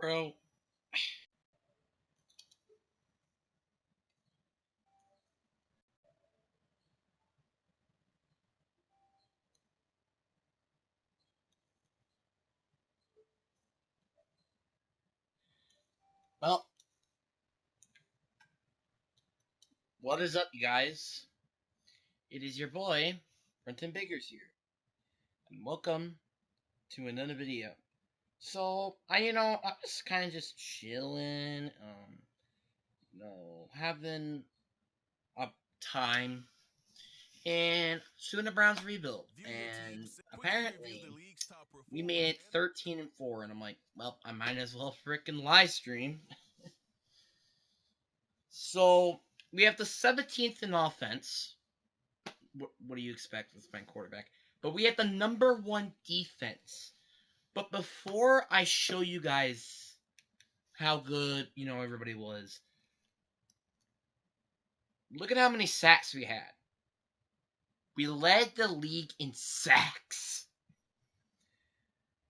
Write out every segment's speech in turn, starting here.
Bro, well, what is up, you guys? It is your boy, Brenton Biggers here, and welcome to another video. So, I was kind of just chilling, having a time, and soon the Browns rebuild, and apparently we made it 13-4, and I'm like, well, I might as well frickin' live stream. So, we have the 17th in offense. What do you expect with my quarterback? But we had the number one defense. But before I show you guys how good, everybody was, look at how many sacks we had. We led the league in sacks.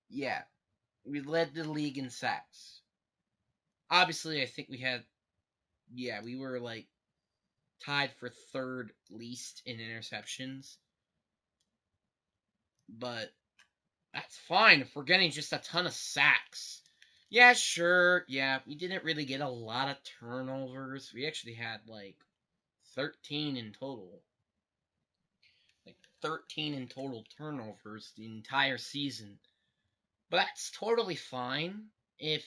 Yeah, we led the league in sacks. Obviously, I think we were like tied for third least in interceptions. But that's fine if we're getting just a ton of sacks. Yeah, sure. Yeah, we didn't really get a lot of turnovers. We actually had like 13 in total. Like 13 in total turnovers the entire season. But that's totally fine if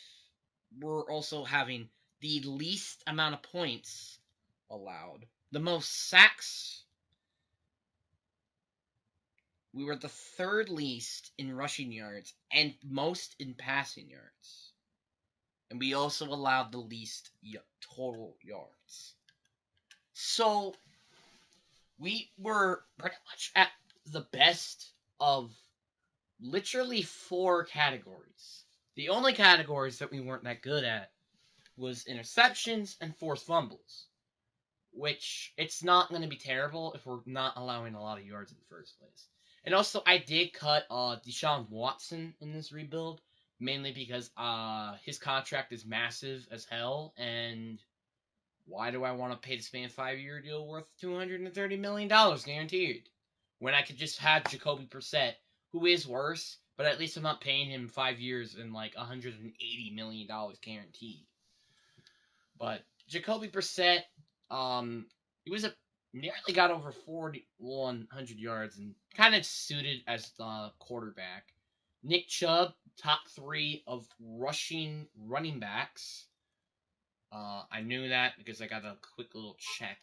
we're also having the least amount of points allowed. The most sacks. We were the third least in rushing yards and most in passing yards. And we also allowed the least total yards. So we were pretty much at the best of literally four categories. The only categories that we weren't that good at was interceptions and forced fumbles, which it's not going to be terrible if we're not allowing a lot of yards in the first place. And also, I did cut Deshaun Watson in this rebuild, mainly because his contract is massive as hell, and why do I want to pay this man a 5-year deal worth $230 million guaranteed? When I could just have Jacoby Brissett, who is worse, but at least I'm not paying him 5 years and like $180 million guaranteed. But Jacoby Brissett, he was nearly got over 4,100 yards and kind of suited as the quarterback. Nick Chubb, top 3 of rushing running backs. I knew that because I got a quick little check.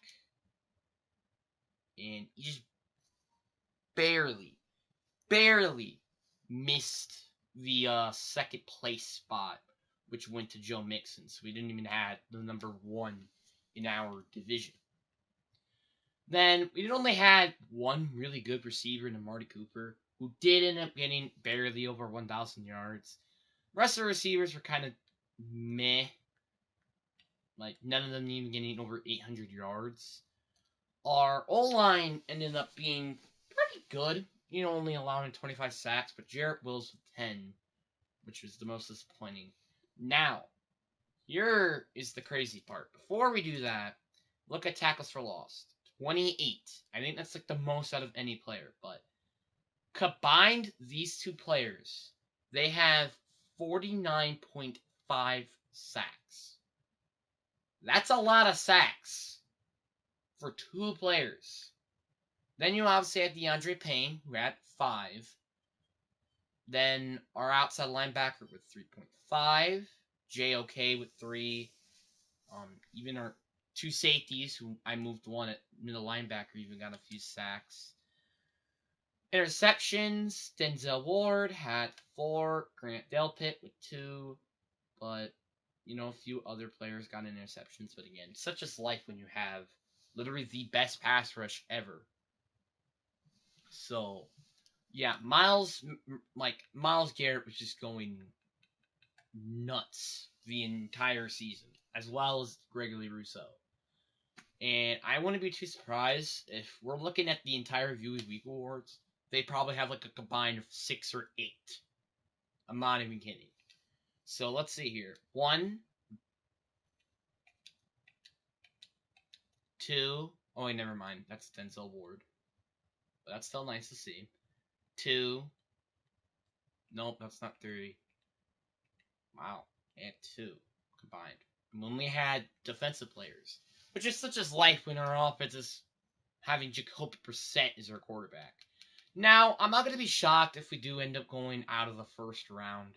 And he just barely missed the second place spot, which went to Joe Mixon. So we didn't even have the number 1 in our division. Then we only had one really good receiver in Amari Cooper, who did end up getting barely over 1,000 yards. The rest of the receivers were kind of meh. Like, none of them even getting over 800 yards. Our O-line ended up being pretty good. Only allowing 25 sacks, but Jarrett Wills with 10, which was the most disappointing. Now, here is the crazy part. Before we do that, look at tackles for loss. 28. I think that's like the most out of any player, but combined these two players, they have 49.5 sacks. That's a lot of sacks for two players. Then you obviously have DeAndre Payne, who had 5. Then our outside linebacker with 3.5. JOK with 3. Even our 2 safeties, who I moved one at middle linebacker, even got a few sacks. Interceptions, Denzel Ward had 4. Grant Delpit with 2. But, a few other players got interceptions. But again, such is life when you have literally the best pass rush ever. So, yeah, Miles Garrett was just going nuts the entire season, as well as Gregory Rousseau. And I wouldn't be too surprised if we're looking at the entire Viewers Week Awards, they probably have like a combined of 6 or 8. I'm not even kidding. So let's see here. 1, 2. Oh wait, never mind. That's Denzel Ward. But that's still nice to see. 2. Nope, that's not 3. Wow. And 2 combined. And when we had defensive players, which is such as life when our offense is having Jacoby Brissett as our quarterback. Now, I'm not going to be shocked if we do end up going out of the first round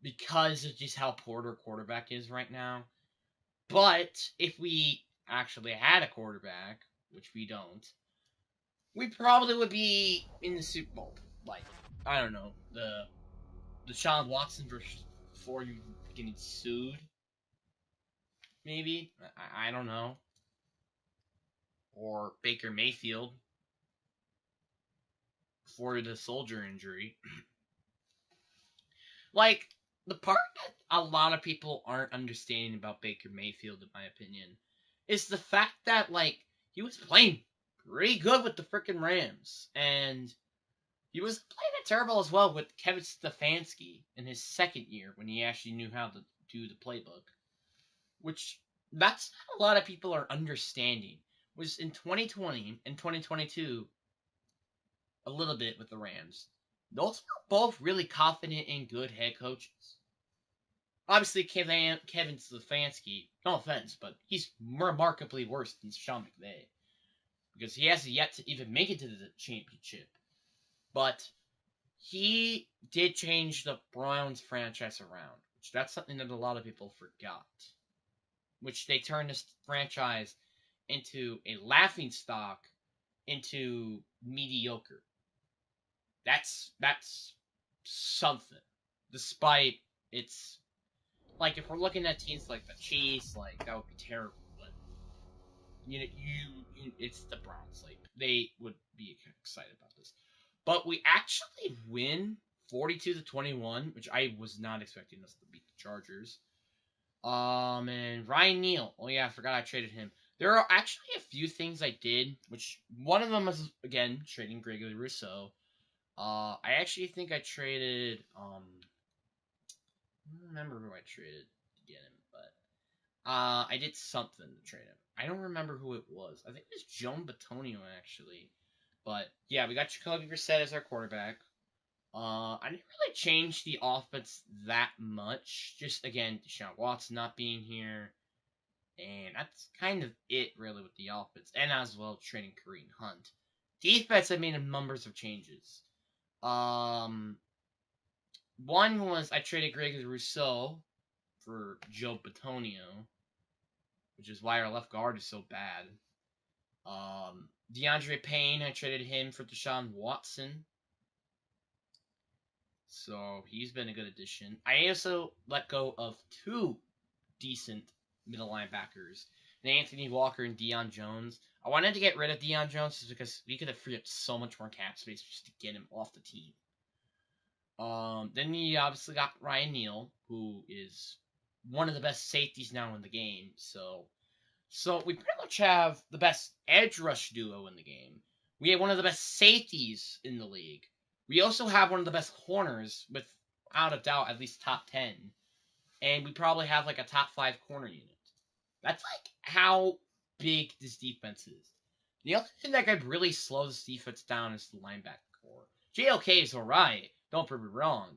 because of just how poor our quarterback is right now. But if we actually had a quarterback, which we don't, we probably would be in the Super Bowl. Like, I don't know, the Deshaun Watson versus before you getting sued, maybe. I don't know. Or Baker Mayfield for the soldier injury. Like, the part that a lot of people aren't understanding about Baker Mayfield, in my opinion, is the fact that, like, he was playing pretty good with the freaking Rams. And he was playing it terrible as well with Kevin Stefanski in his second year when he actually knew how to do the playbook. Which, that's not a lot of people are understanding. Was in 2020 and 2022, a little bit with the Rams. Those were both really confident and good head coaches. Obviously, Kevin Stefanski, no offense, but he's remarkably worse than Sean McVay. Because he hasn't yet to even make it to the championship. But he did change the Browns franchise around. Which that's something that a lot of people forgot. Which they turned this franchise into a laughingstock into mediocre. That's something. Despite it's like if we're looking at teams like the Chiefs, like that would be terrible. But it's the Browns. Like they would be excited about this. But we actually win 42-21, which I was not expecting us to beat the Chargers. And Ryan Neal. Oh yeah, I forgot I traded him. There are actually a few things I did, which one of them was again trading Gregory Rousseau. I actually think I traded. I don't remember who I traded to get him, but I did something to trade him. I don't remember who it was. I think it was Joan Batonio actually, but yeah, we got Jacoby Brissett as our quarterback. I didn't really change the offense that much. Just again, Deshaun Watson not being here, and that's kind of it really with the offense, and as well trading Kareem Hunt. Defense, I made a numbers of changes. One was I traded Gregory Rousseau for Joe Batonio, which is why our left guard is so bad. DeAndre Payne, I traded him for Deshaun Watson. So he's been a good addition. I also let go of 2 decent middle linebackers, Anthony Walker and Deion Jones. I wanted to get rid of Deion Jones just because we could have freed up so much more cap space just to get him off the team. Then you obviously got Ryan Neal, who is one of the best safeties now in the game. So we pretty much have the best edge rush duo in the game. We have one of the best safeties in the league. We also have one of the best corners, without a doubt, at least top 10. And we probably have like a top 5 corner unit. That's like how big this defense is. The other thing that could really slow this defense down is the linebacker core. JOK is alright, don't prove me wrong.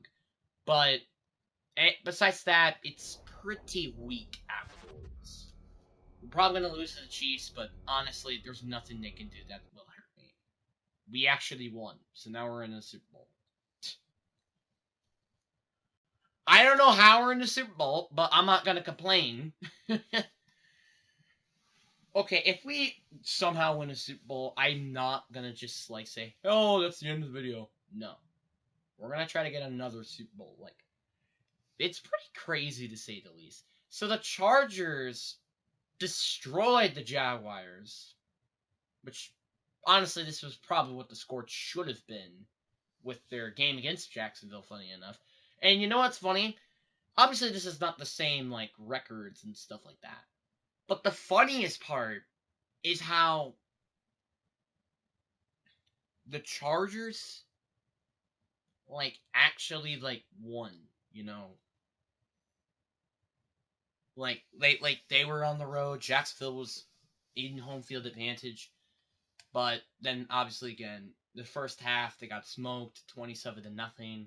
But besides that, it's pretty weak afterwards. We're probably going to lose to the Chiefs, but honestly, there's nothing they can do that will hurt me. We actually won, so now we're in the Super Bowl. I don't know how we're in the Super Bowl, but I'm not going to complain. Okay, if we somehow win a Super Bowl, I'm not going to just, like, say, oh, that's the end of the video. No. We're going to try to get another Super Bowl. Like, it's pretty crazy to say the least. So the Chargers destroyed the Jaguars, which, honestly, this was probably what the score should have been with their game against Jacksonville, funny enough. And you know what's funny? Obviously, this is not the same, like, records and stuff like that. But the funniest part is how the Chargers, like, actually, like, won, you know? They were on the road. Jacksonville was in home field advantage, but then obviously again the first half they got smoked 27-0.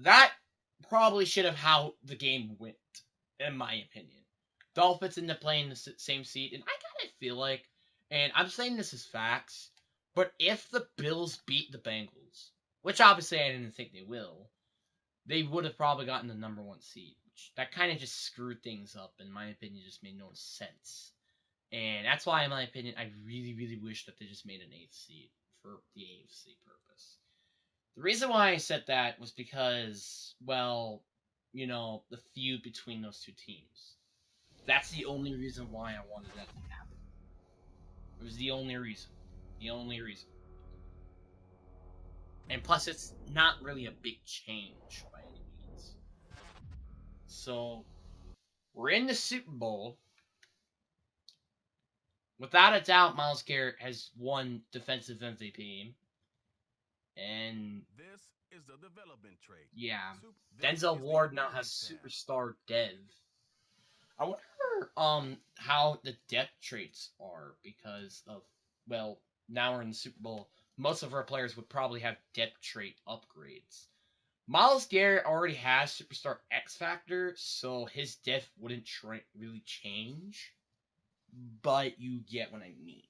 That probably should have how the game went, in my opinion. Dolphins end up playing the same seed, and I kind of feel like, and I'm saying this as facts, but if the Bills beat the Bengals, which obviously I didn't think they will, they would have probably gotten the number one seed. Which that kind of just screwed things up, in my opinion, just made no sense. And that's why, in my opinion, I really, really wish that they just made an eighth seed for the AFC purpose. The reason why I said that was because, well, the feud between those two teams. That's the only reason why I wanted that to happen. It was the only reason. The only reason. And plus, it's not really a big change by any means. So, we're in the Super Bowl. Without a doubt, Myles Garrett has won defensive MVP. And This is the development trait. yeah, This Denzel is the Ward now has ability tab. superstar Dev. I wonder how the depth traits are because of, well, now we're in the Super Bowl. Most of our players would probably have depth trait upgrades. Myles Garrett already has superstar X Factor, so his depth wouldn't really change. But you get what I mean.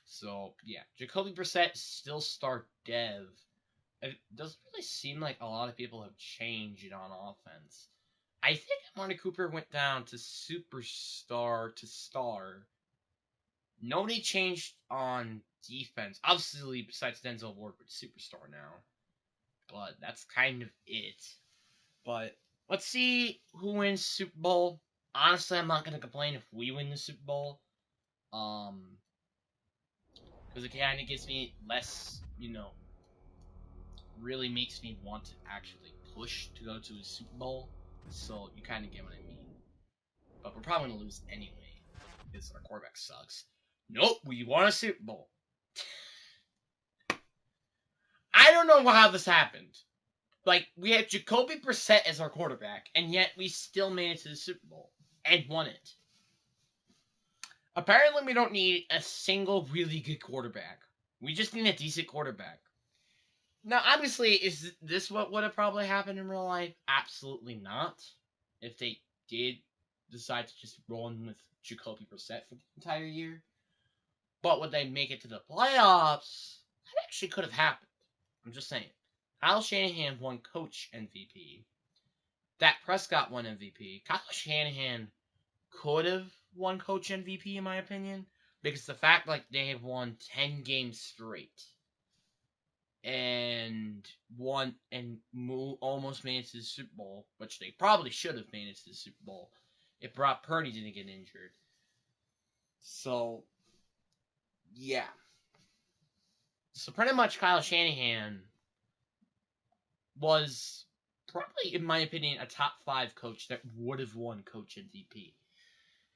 So yeah, Jacoby Brissett still star Dev. It doesn't really seem like a lot of people have changed it on offense. I think Amari Cooper went down to superstar to star. Nobody changed on defense. Obviously, besides Denzel Ward, with superstar now. But that's kind of it. But let's see who wins Super Bowl. Honestly, I'm not gonna complain if we win the Super Bowl. Because it kind of gives me less, really makes me want to actually push to go to a Super Bowl. So you kind of get what I mean. But we're probably gonna lose anyway because our quarterback sucks. Nope, we won a Super Bowl. I don't know how this happened. Like, we had Jacoby Brissett as our quarterback, and yet we still made it to the Super Bowl and won it. Apparently, we don't need a single really good quarterback. We just need a decent quarterback. Now, obviously, is this what would have probably happened in real life? Absolutely not. If they did decide to just roll in with Jacoby Brissett for the entire year. But would they make it to the playoffs? That actually could have happened. I'm just saying. Kyle Shanahan won Coach MVP. Dak Prescott won MVP. Kyle Shanahan could have won Coach MVP in my opinion, because the fact like they have won 10 games straight and won and almost made it to the Super Bowl, which they probably should have made it to the Super Bowl if Brock Purdy didn't get injured. So yeah. So pretty much Kyle Shanahan was probably, in my opinion, a top 5 coach that would have won Coach MVP.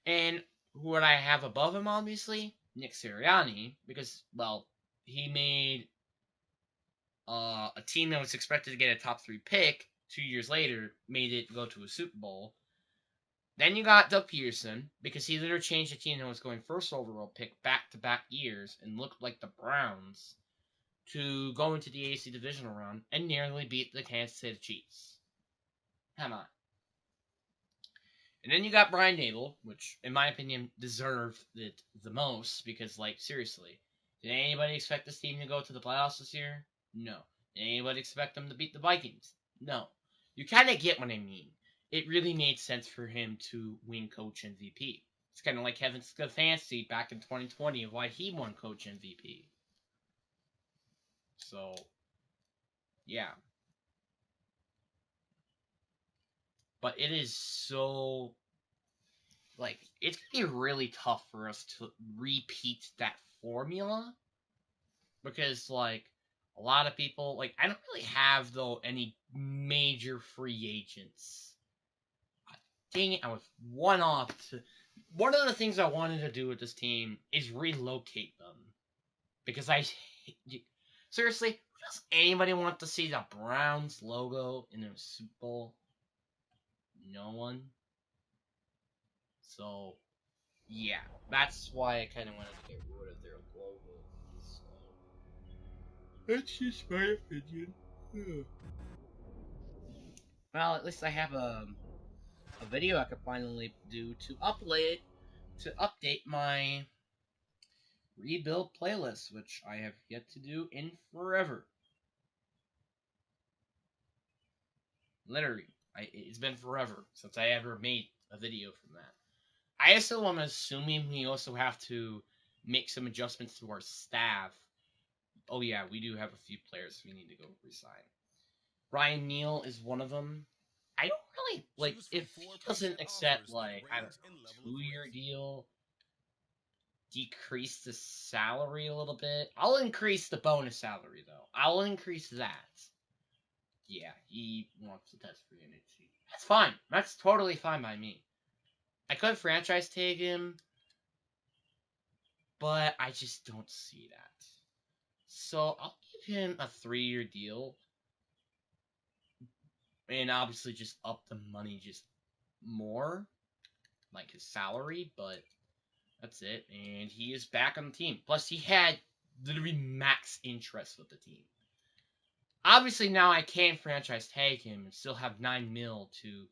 And who would I have above him, obviously? Nick Sirianni, because, well, he made a team that was expected to get a top 3 pick 2 years later, made it go to a Super Bowl. Then you got Doug Peterson, because he literally changed a team that was going first overall pick back-to-back years and looked like the Browns to go into the AFC divisional round and nearly beat the Kansas City Chiefs. Come on. And then you got Brian Dable, which, in my opinion, deserved it the most because, like, seriously, did anybody expect this team to go to the playoffs this year? No. Did anybody expect them to beat the Vikings? No. You kind of get what I mean. It really made sense for him to win Coach MVP. It's kind of like Kevin Stefanski back in 2020 of why he won Coach MVP. So, yeah. But it is so, like, it's gonna be really tough for us to repeat that formula because, like, a lot of people, like, I don't really have though any major free agents. Dang it, I was one off. One of the things I wanted to do with this team is relocate them because seriously, does anybody want to see the Browns logo in a Super Bowl? no one. So, yeah, that's why I kind of wanted to get rid of their logo. So, that's just my opinion. Yeah. Well, at least I have a video I could finally do to update my rebuild playlist, which I have yet to do in forever. Literally, it's been forever since I ever made a video from that. I also am assuming we also have to make some adjustments to our staff. Oh yeah, we do have a few players we need to go resign. Ryan Neal is one of them. I don't really like Choose from if he four doesn't patient accept offers that like I don't range in know level of 2 year risk. deal, decrease the salary a little bit. I'll increase the bonus salary though. I'll increase that. Yeah, he wants to test free agency. That's fine. That's totally fine by me. I could franchise tag him, but I just don't see that. So I'll give him a 3 year deal, and obviously just up the money just more, like his salary, but that's it. And he is back on the team. Plus, he had literally max interest with the team. Obviously, now I can franchise tag him and still have 9 mil to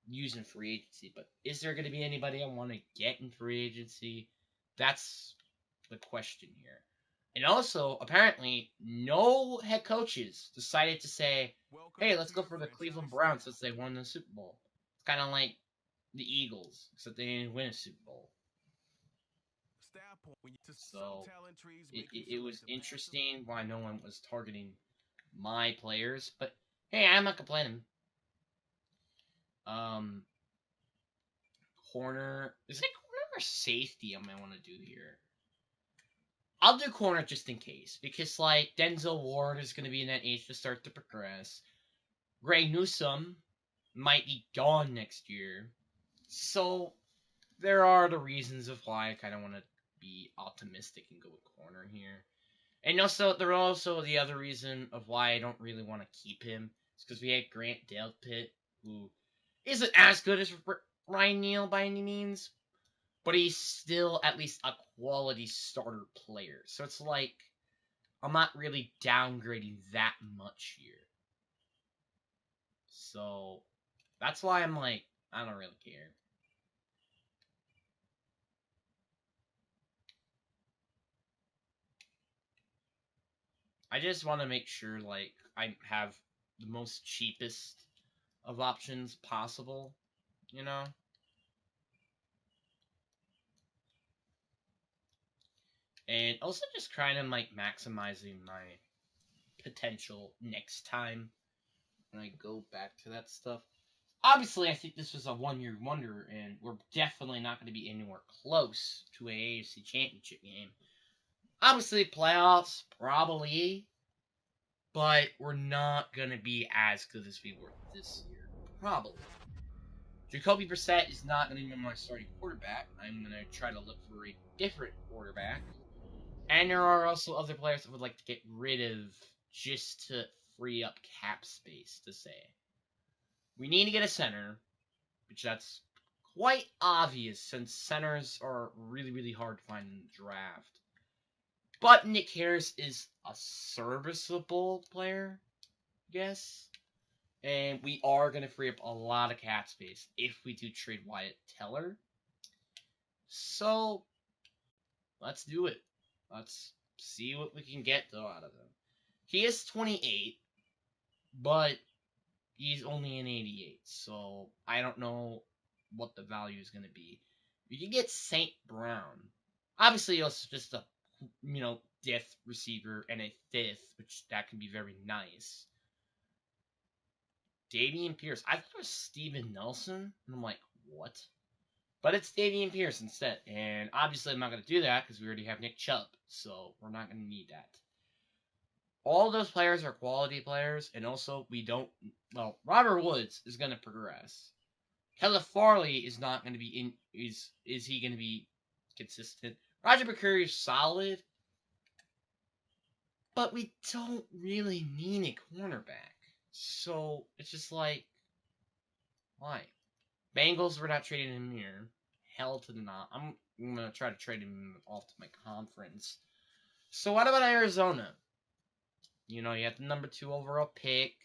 use in free agency. But is there going to be anybody I want to get in free agency? That's the question here. And also, apparently, no head coaches decided to say, Welcome hey, let's to go your for the Cleveland franchise Browns since playbook. they won the Super Bowl. It's kind of like the Eagles, except they didn't win a Super Bowl. Stab point when you to some So talent trees it, make you it, it feel like was the passive. interesting why no one was targeting my players. But hey, I'm not complaining. Um, corner. Is it corner or safety I might want to do here? I'll do corner just in case. Because, like, Denzel Ward is going to be in that age to start to progress. Ray Newsom might be gone next year. So, there are the reasons of why I kind of want to be optimistic and go with corner here. And also, there are also the other reason of why I don't really want to keep him. It's because we had Grant Delpit, who isn't as good as Ryan Neal by any means, but he's still at least a quality starter player. So it's like, I'm not really downgrading that much here. So that's why I'm like, I don't really care. I just want to make sure, like, I have the most cheapest of options possible, you know? And also just kind of like maximizing my potential next time when I go back to that stuff. Obviously, I think this was a 1 year wonder, and we're definitely not going to be anywhere close to an AFC Championship game. Obviously, playoffs, probably, but we're not going to be as good as we were this year. Probably. Jacoby Brissett is not going to be my starting quarterback. I'm going to try to look for a different quarterback. And there are also other players that would like to get rid of just to free up cap space to say. We need to get a center, which that's quite obvious since centers are really, really hard to find in the draft. But Nick Harris is a serviceable player, I guess. And we are going to free up a lot of cap space if we do trade Wyatt Teller. So, let's do it. Let's see what we can get, though, out of him. He is 28, but he's only an 88, so I don't know what the value is going to be. You can get St. Brown. Obviously, also just a, death receiver and a fifth, which that can be very nice. Davian Pierce. I thought it was Steven Nelson, and I'm like, what? But it's Davian Pierce instead, and obviously I'm not going to do that because we already have Nick Chubb, so we're not going to need that. All those players are quality players, and also we don't. Well, Robert Woods is going to progress. Caleb Farley is not going to be in. Is he going to be consistent? Roger McCurry is solid, but we don't really need a cornerback. So it's just like, Why? Bengals, we're not trading him here. Hell to the no. I'm going to try to trade him off to my conference. So what about Arizona? You know, you have the number 2 overall pick.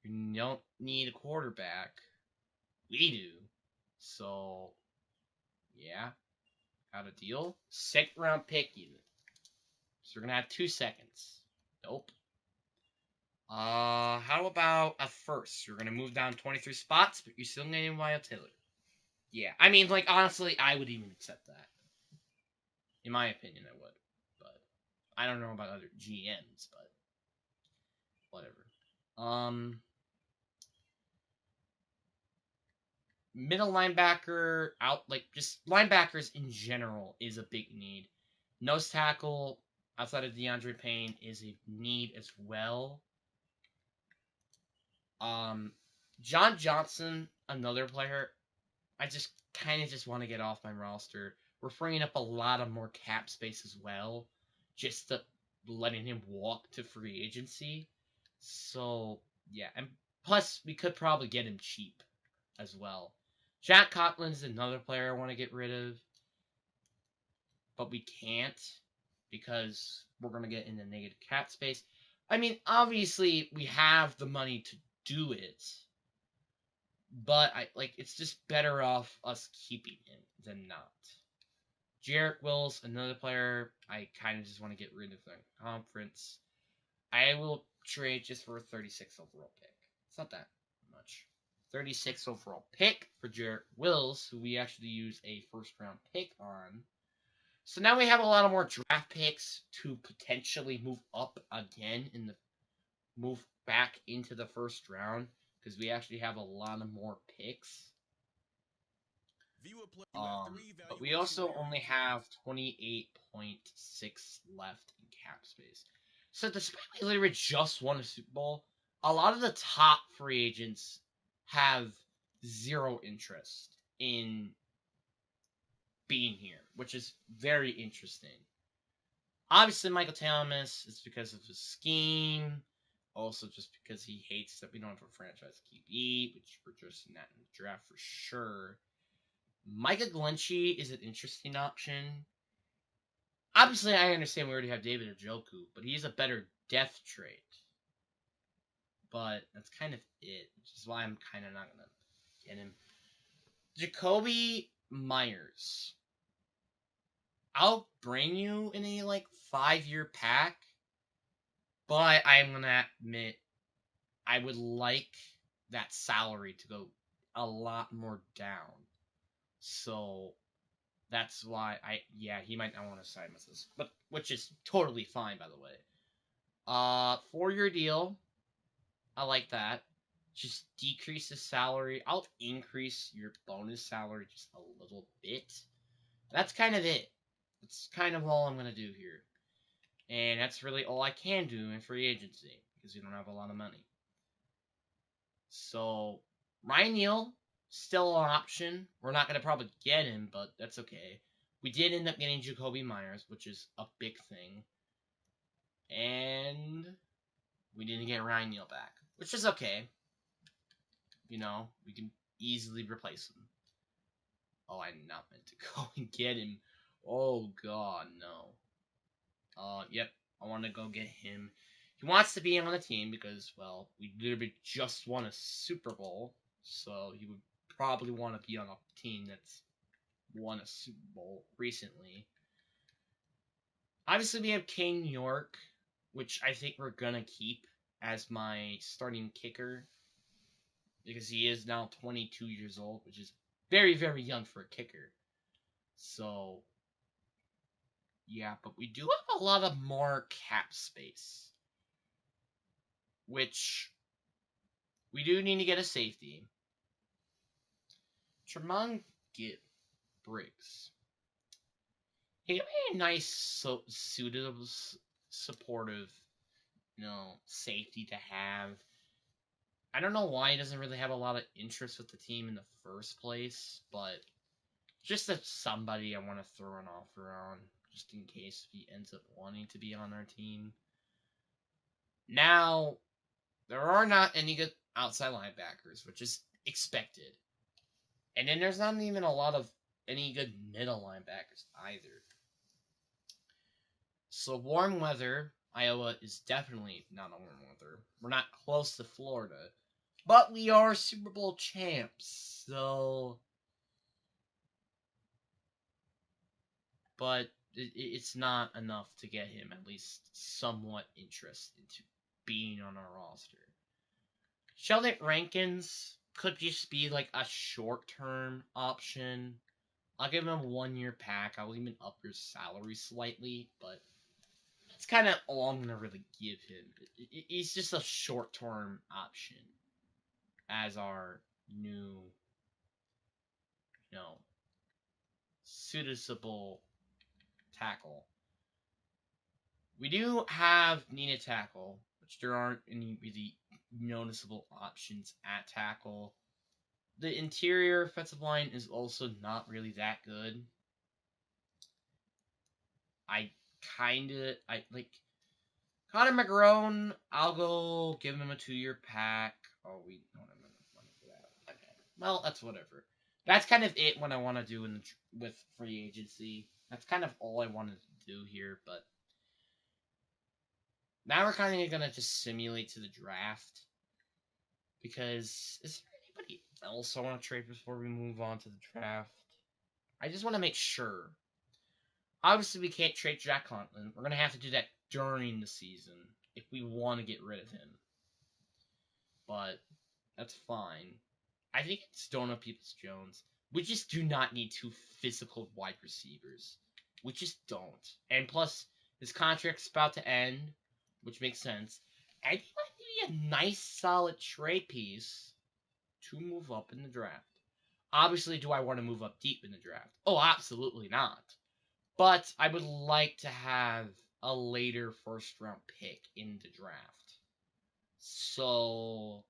You don't need a quarterback. We do. So, yeah. Got a deal. 2nd round pick, even. So we're going to have 2 seconds. Nope. How about a first? You're going to move down 23 spots, but you're still getting Wyatt Taylor. Yeah. I mean, like, honestly, I would even accept that. In my opinion, I would. But I don't know about other GMs, but whatever. Middle linebacker out, like, just linebackers in general is a big need. Nose tackle outside of DeAndre Payne is a need as well. John Johnson, another player, I just kind of just want to get off my roster. We're freeing up a lot of more cap space as well, just to letting him walk to free agency. So, yeah, and plus we could probably get him cheap as well. Jack Coughlin another player I want to get rid of, but we can't because we're going to get into negative cap space. I mean, obviously we have the money to do it, but it's just better off us keeping him than not. Jarrett Wills, another player I kind of just want to get rid of the conference. I will trade just for a 36 overall pick. It's not that much. 36 overall pick for Jarrett Wills, who we actually use a first round pick on. So now we have a lot of more draft picks to potentially move up again move back into the first round because we actually have a lot of more picks. But we also only have 28.6 left in cap space. So despite we literally just won a Super Bowl, a lot of the top free agents have zero interest in being here, which is very interesting. Obviously, Michael Thomas is because of his scheme. Also, just because he hates that we don't have a franchise QB, which we're just in that in the draft for sure. Micah Glenchie is an interesting option. Obviously, I understand we already have David Njoku, but he's a better depth trait. But that's kind of it, which is why I'm kind of not going to get him. Jacoby Myers. I'll bring you in a, 5-year pack, but I'm going to admit I would like that salary to go a lot more down. So that's why he might not want to sign with us, but which is totally fine, by the way. 4-year deal. I like that. Just decrease the salary. I'll increase your bonus salary just a little bit. That's kind of it. That's kind of all I'm going to do here. And that's really all I can do in free agency because we don't have a lot of money. So, Ryan Neal, still an option. We're not going to probably get him, but that's okay. We did end up getting Jacoby Myers, which is a big thing. And we didn't get Ryan Neal back, which is okay. You know, we can easily replace him. Oh, I not meant to go and get him. Oh, God, no. Yep, I want to go get him. He wants to be on the team because, well, we literally just won a Super Bowl, so he would probably want to be on a team that's won a Super Bowl recently. Obviously, we have Kane York, which I think we're going to keep as my starting kicker because he is now 22 years old, which is very, very young for a kicker. So, yeah, but we do have a lot of more cap space, which we do need to get a safety. Tremont Briggs. He could be a nice, suitable, supportive, safety to have. I don't know why he doesn't really have a lot of interest with the team in the first place, but just as somebody I want to throw an offer on, just in case he ends up wanting to be on our team. Now, there are not any good outside linebackers, which is expected. And then there's not even a lot of any good middle linebackers either. So warm weather, Iowa is definitely not a warm weather. We're not close to Florida. But we are Super Bowl champs, so... But it's not enough to get him at least somewhat interested into being on our roster. Sheldon Rankins could just be like a short-term option. I'll give him a 1-year pack. I'll even up your salary slightly, but that's kind of all I'm going to really give him. He's just a short-term option as our new, suitable tackle. We do have need a tackle, which there aren't any really noticeable options at tackle. The interior offensive line is also not really that good. I like Connor McGrone. I'll go give him a 2-year pack. Oh, we don't have enough money for that. Okay, well, that's whatever. That's kind of it. What I want to do with free agency. That's kind of all I wanted to do here. But now we're kind of gonna just simulate to the draft. Because is there anybody else I want to trade before we move on to the draft? I just want to make sure. Obviously, we can't trade Jack Conklin. We're going to have to do that during the season if we want to get rid of him. But that's fine. I think it's Donut Peoples-Jones. We just do not need 2 physical wide receivers. We just don't. And plus, his contract's about to end, which makes sense. And he might be a nice, solid trade piece to move up in the draft. Obviously, do I want to move up deep in the draft? Oh, absolutely not. But I would like to have a later first-round pick in the draft. So,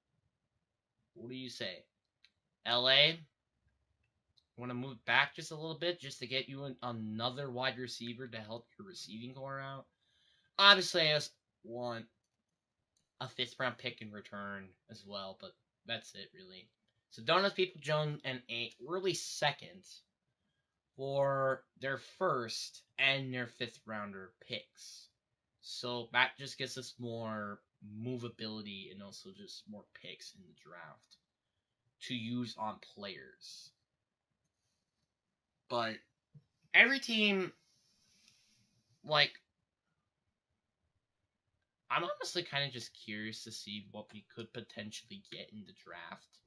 what do you say? LA? Want to move back just a little bit just to get you another wide receiver to help your receiving core out? Obviously, I just want a 5th-round pick in return as well, but that's it, really. So, Donuts Peoples-Jones and a early second for their first and their 5th-rounder picks. So that just gives us more movability and also just more picks in the draft to use on players. But every team, like, I'm honestly kind of just curious to see what we could potentially get in the draft.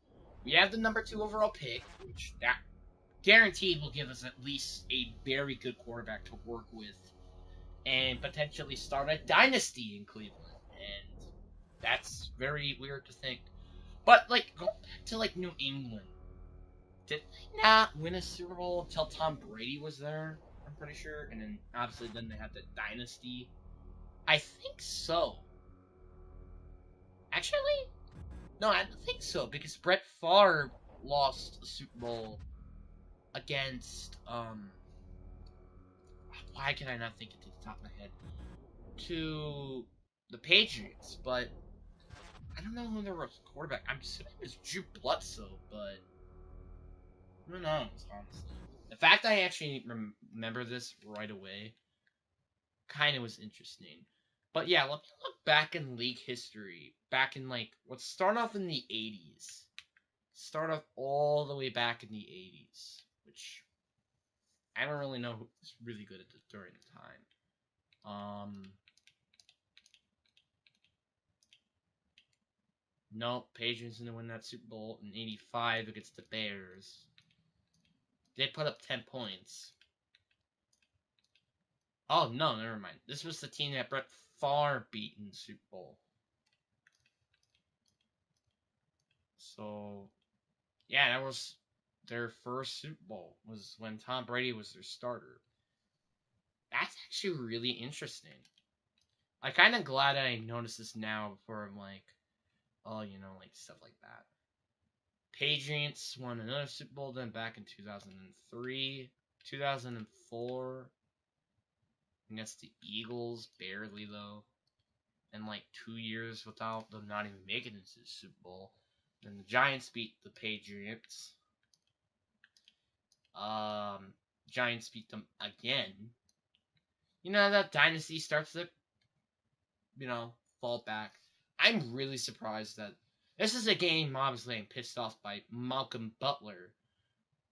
We have the number 2 overall pick, which that guaranteed will give us at least a very good quarterback to work with and potentially start a dynasty in Cleveland. And that's very weird to think. But, like, going back to, like, New England, did they not win a Super Bowl until Tom Brady was there? I'm pretty sure. And then, obviously, then they had the dynasty. I think so. Actually, no, I don't think so, because Brett Favre lost a Super Bowl against, why can I not think it to the top of my head? To the Patriots, but I don't know who their quarterback. I'm assuming it was Drew Bledsoe, but who knows, honestly. The fact I actually remember this right away kind of was interesting. But yeah, let me look back in league history. Back in, like, let's start off in the 80s. Start off all the way back in the 80s, which I don't really know who was really good at this during the time. No, Patriots didn't win that Super Bowl in 85 against the Bears. They put up 10 points. Oh, no, never mind. This was the team that Brett Favre beat in the Super Bowl. So, yeah, that was their first Super Bowl, was when Tom Brady was their starter. That's actually really interesting. I'm kind of glad I noticed this now before I'm like, oh, like stuff like that. Patriots won another Super Bowl then back in 2003, 2004 against the Eagles, barely though, and like 2 years without them not even making it to the Super Bowl. And the Giants beat the Patriots. Giants beat them again. That dynasty starts to, fall back. I'm really surprised that this is a game, obviously, I'm pissed off by Malcolm Butler.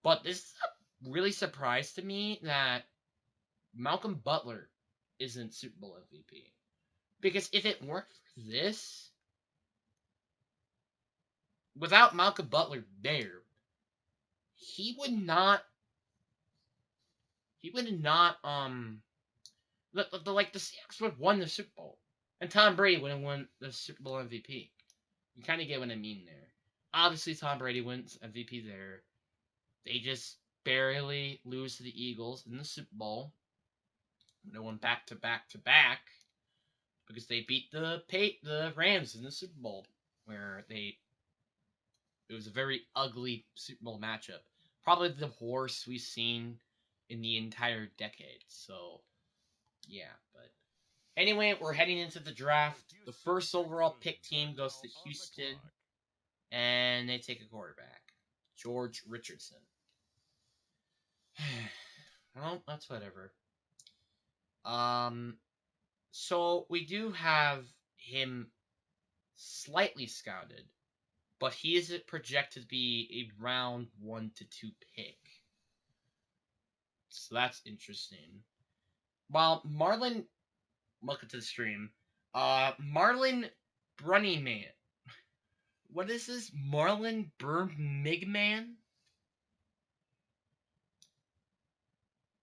But this is a really surprise to me that Malcolm Butler isn't Super Bowl MVP. Because if it weren't for this, without Malcolm Butler there, he would not. The Seahawks would have won the Super Bowl, and Tom Brady would have won the Super Bowl MVP. You kind of get what I mean there. Obviously, Tom Brady wins MVP there. They just barely lose to the Eagles in the Super Bowl. They won back to back to back because they beat the Rams in the Super Bowl, where it was a very ugly Super Bowl matchup. Probably the worst we've seen in the entire decade. So, yeah, but anyway, we're heading into the draft. The first overall pick team goes to Houston, and they take a quarterback, George Richardson. Well, that's whatever. So we do have him slightly scouted, but he is projected to be a round 1 to 2 pick. So that's interesting. While Marlon, welcome to the stream. Marlon Brunnyman. What is this? Marlon Burmigman?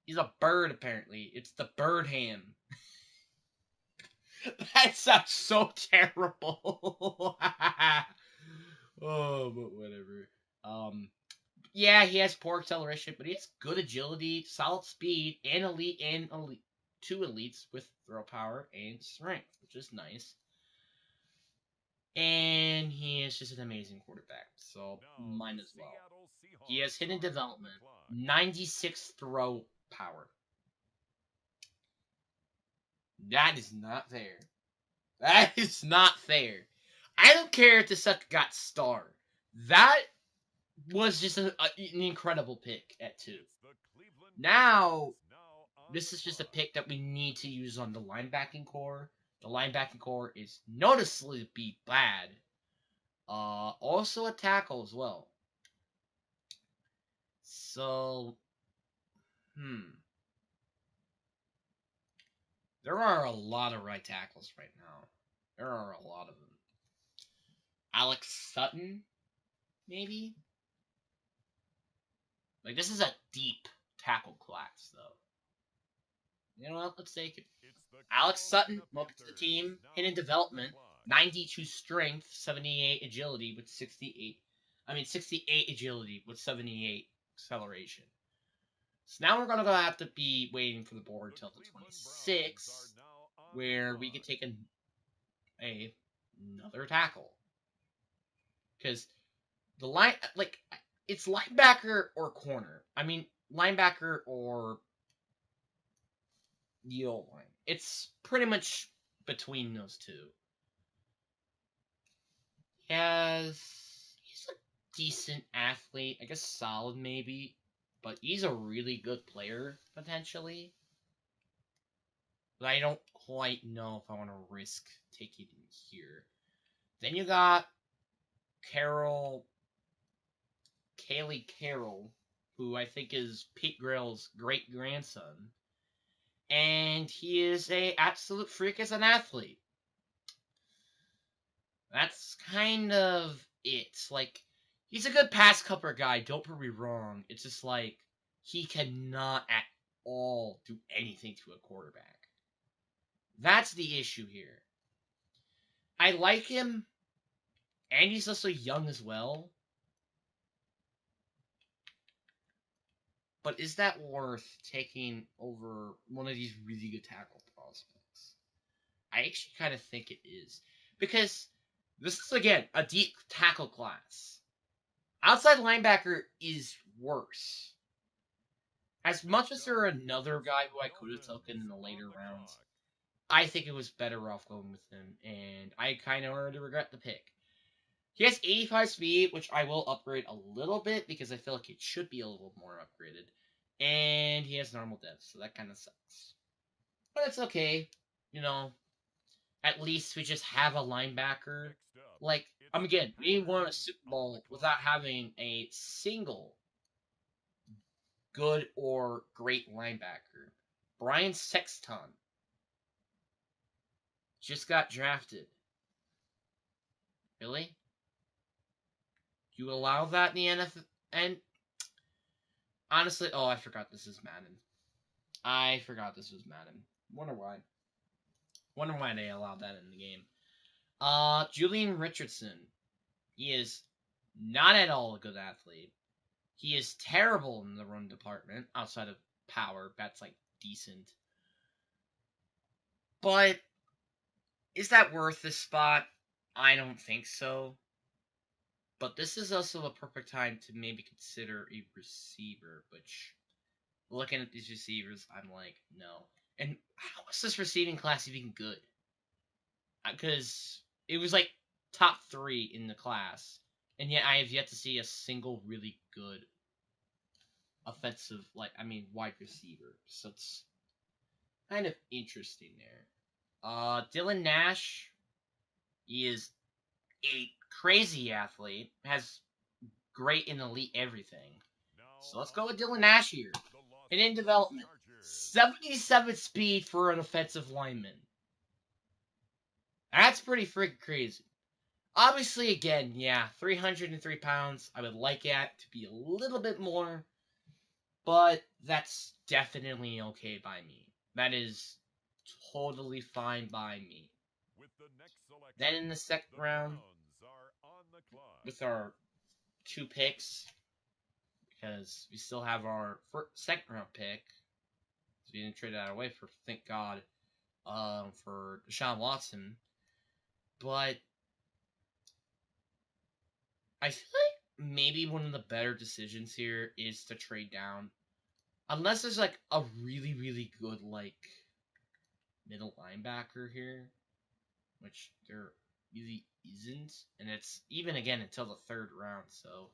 He's a bird, apparently. It's the bird ham. That sounds so terrible. Oh, but whatever. Yeah, he has poor acceleration, but he has good agility, solid speed, and elite 2 elites with throw power and strength, which is nice. And he is just an amazing quarterback, so mine as well. He has hidden development, 96 throw power. That is not fair. That is not fair. I don't care if the sucker got star. That was just an incredible pick at 2. Now, this is just a pick that we need to use on the linebacking core. The linebacking core is noticeably bad. Also a tackle as well. So, there are a lot of right tackles right now. There are a lot of them. Alex Sutton, maybe? Like, this is a deep tackle class, though. You know what? Let's take it. Alex Sutton, welcome to the team. Hidden development, 92 strength, 78 agility with 68 agility with 78 acceleration. So now we're going to have to be waiting for the board until the 26th, where we can take another tackle. Because the line, it's linebacker or corner. I mean, linebacker or the old line. It's pretty much between those two. He's a decent athlete. I guess solid maybe. But he's a really good player, potentially. But I don't quite know if I want to risk taking him here. Then you got Kaylee Carroll, who I think is Pete Grill's great-grandson. And he is a absolute freak as an athlete. That's kind of it. Like, he's a good pass cover guy, don't get me wrong. It's just like, he cannot at all do anything to a quarterback. That's the issue here. I like him, and he's also young as well. But is that worth taking over one of these really good tackle prospects? I actually kind of think it is. Because this is, again, a deep tackle class. Outside linebacker is worse. As much as there are another guy who I could have taken in the later rounds, I think it was better off going with him, and I kind of already regret the pick. He has 85 speed, which I will upgrade a little bit because I feel like it should be a little more upgraded. And he has normal death, so that kind of sucks. But it's okay. You know, at least we just have a linebacker. Like, again, we won a Super Bowl without having a single good or great linebacker. Brian Sexton just got drafted. Really? You allow that in the NFL? And honestly, oh, I forgot this is Madden. I forgot this was Madden. Wonder why. Wonder why they allowed that in the game. Julian Richardson. He is not at all a good athlete. He is terrible in the run department outside of power. That's like decent. But is that worth this spot? I don't think so. But this is also a perfect time to maybe consider a receiver, which looking at these receivers, I'm like, no. And how is this receiving class even good? Because it was like top 3 in the class, and yet I have yet to see a single really good offensive, wide receiver. So it's kind of interesting there. Dylan Nash, he is a crazy athlete, has great and elite everything. So let's go with Dylan Nash here. And in development, 77 speed for an offensive lineman. That's pretty freaking crazy. Obviously, again, yeah, 303 pounds. I would like it to be a little bit more, but that's definitely okay by me. That is totally fine by me. Then in the second round, with our 2 picks, because we still have our second round pick, so we didn't trade that away for, thank God, for Deshaun Watson. But I feel like maybe one of the better decisions here is to trade down. Unless there's like a really, really good like middle linebacker here, which there really isn't. And it's even again until the 3rd round, so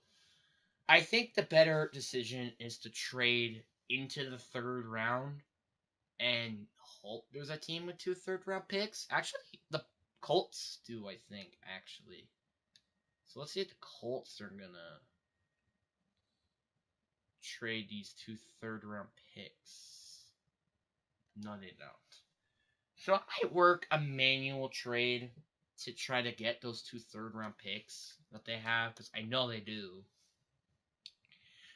I think the better decision is to trade into the 3rd round and hope there's a team with 2 3rd-round picks. Actually, the Colts do, I think, actually. So let's see if the Colts are gonna trade these 2 3rd-round picks. No, they don't. So I might work a manual trade to try to get those 2 3rd-round picks that they have, because I know they do.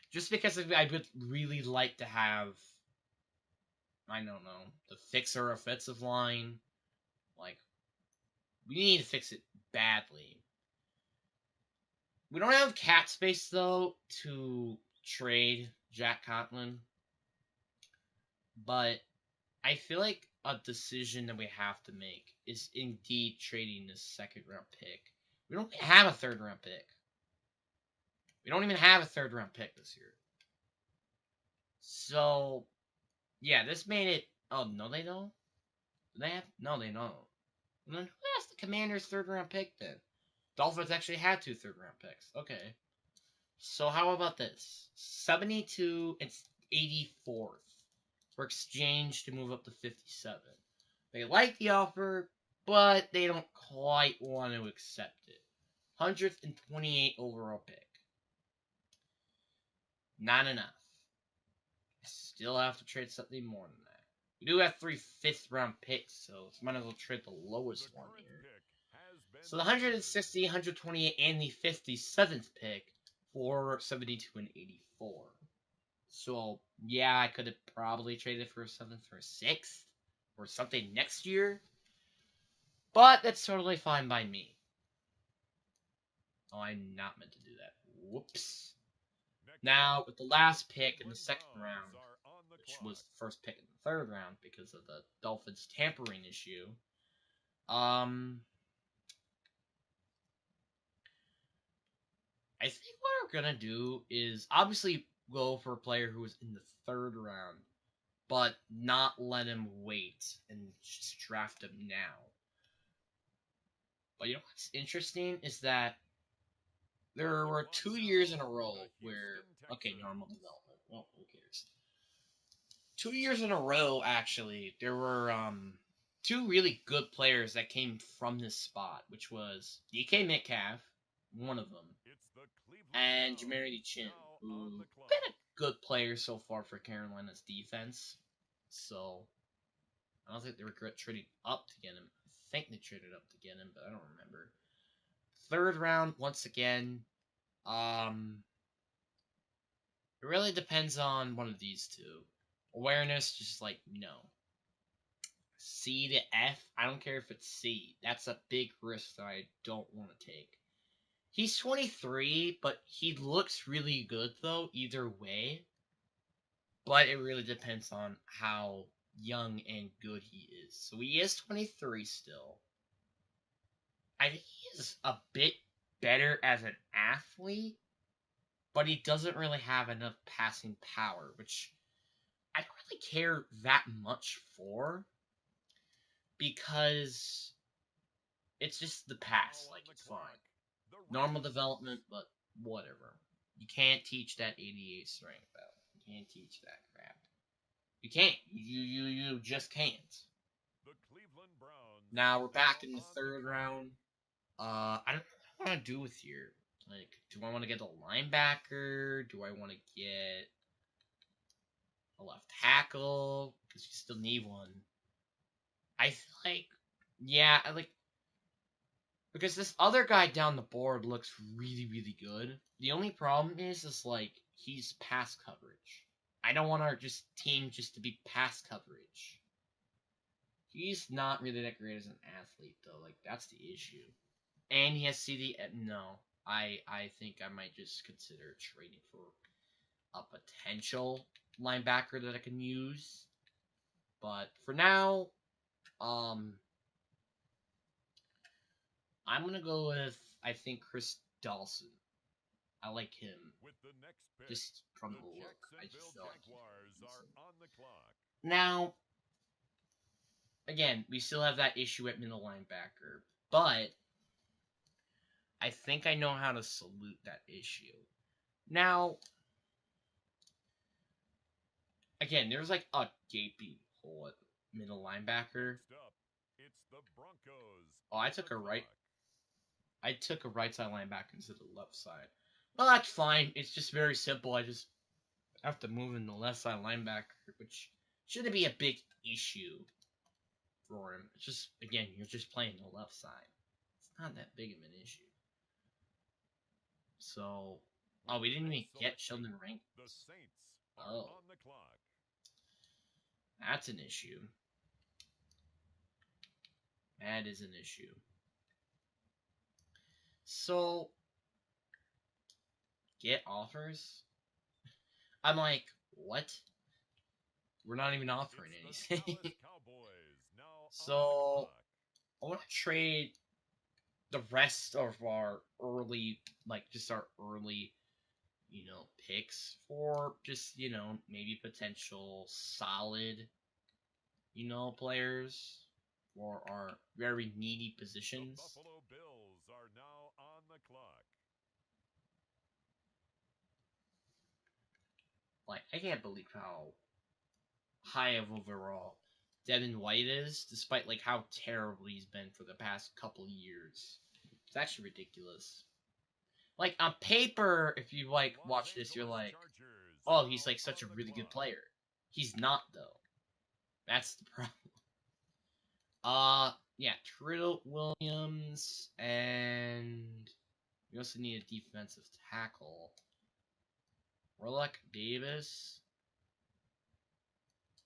Just because I would really like to have, I don't know, the fixer offensive line. Like, we need to fix it badly. We don't have cap space, though, to trade Jack Conklin. But I feel like a decision that we have to make is indeed trading this 2nd-round pick. We don't have a 3rd-round pick. We don't even have a 3rd-round pick this year. So, yeah, this made it... Oh, no, they don't? Do they have... No, they don't. And then who has the Commanders' 3rd-round pick, then? Dolphins actually had 2 3rd-round picks. Okay. So how about this? 72 and 84th for exchange to move up to 57. They like the offer, but they don't quite want to accept it. 128 overall pick. Not enough. Still have to trade something more than that. We do have 3 5th-round picks, so might as well trade the lowest one here. So the 160, 128, and the 57th pick for 72 and 84. So, yeah, I could have probably traded for a 7th or a 6th or something next year. But that's totally fine by me. Oh, I'm not meant to do that. Whoops. Now, with the last pick in the 2nd round, which was the first pick in the 3rd round because of the Dolphins tampering issue, I think what we're gonna do is obviously go for a player who is in the 3rd round, but not let him wait and just draft him now. But you know what's interesting is that there were 2 years in a row where okay, normal development. Well, who cares? 2 years in a row, actually, there were two really good players that came from this spot, which was DK Metcalf, one of them, and Jamarity Chin, who been a good player so far for Carolina's defense. So I don't think they regret trading up to get him. I think they traded up to get him, but I don't remember. Third round, once again. It really depends on one of these two. Awareness, just like no. C to F, I don't care if it's C. That's a big risk that I don't want to take. He's 23, but he looks really good though, either way. But it really depends on how young and good he is. So he is 23 still. I think he is a bit better as an athlete, but he doesn't really have enough passing power, which I don't really care that much for because it's just the pass. Like, it's fine. Normal development, but whatever. You can't teach that 88 strength, though. You can't teach that crap. You can't. You just can't. Now we're back in the third round. I don't know what I want to do with here. Like, do I want to get a linebacker? Do I want to get a left tackle? Because you still need one. I feel like, yeah, I like, because this other guy down the board looks really, really good. The only problem is like, he's pass coverage. I don't want our team just to be pass coverage. He's not really that great as an athlete, though. Like, that's the issue. And he has CD. No, I think I might just consider trading for a potential linebacker that I can use. But for now, I'm gonna go with, I think, Chris Dawson. I like him just from the look. I just feel like he's now. Again, we still have that issue at middle linebacker, but I think I know how to salute that issue. Now, again, there's like a gaping hole at middle linebacker. Oh, I took a right side linebacker instead of the left side. Well, that's fine. It's just very simple. I just have to move in the left side linebacker, which shouldn't be a big issue for him. It's just, again, you're just playing the left side. It's not that big of an issue. So, oh, we didn't even get Sheldon Rankins. Oh, that's an issue. That is an issue. So, get offers? I'm like, what? We're not even offering anything. So, I want to trade the rest of our early, like, just our early, picks for just, maybe potential solid, players for our very needy positions. The Buffalo Bills are now on the clock. Like, I can't believe how high of overall Devin White is, despite like how terrible he's been for the past couple years. It's actually ridiculous. Like, on paper, if you like watch this, you're like, oh, he's like such a really good player. He's not, though. That's the problem. Yeah, Trill Williams, and we also need a defensive tackle. Warlock Davis.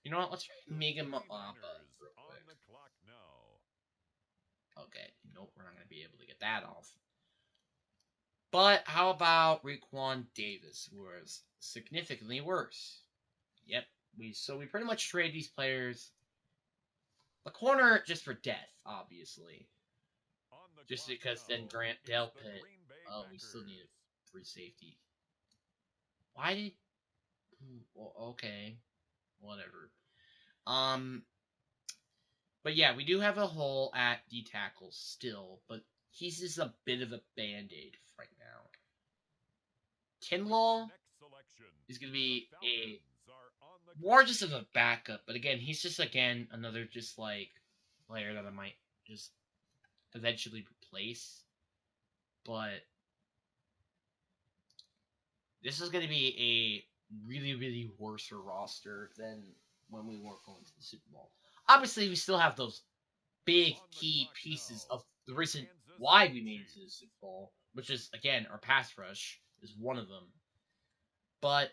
You know what? Let's try Mega Mappa real quick. Okay, nope, we're not going to be able to get that off. But how about Raekwon Davis, who was significantly worse? Yep, we pretty much trade these players. The corner just for death, obviously. Just because then Grant Delpit. Oh, we still need a free safety. Why did? Well, okay, whatever. But yeah, we do have a hole at D tackle still, but he's just a bit of a band-aid right now. Kinlaw is going to be a more just of a backup, but again, he's just again another just like player that I might just eventually replace. But this is going to be a really, really worse roster than when we were going to the Super Bowl. Obviously, we still have those big key pieces of the reason why we made it to the Super Bowl, which is, again, our pass rush is one of them. But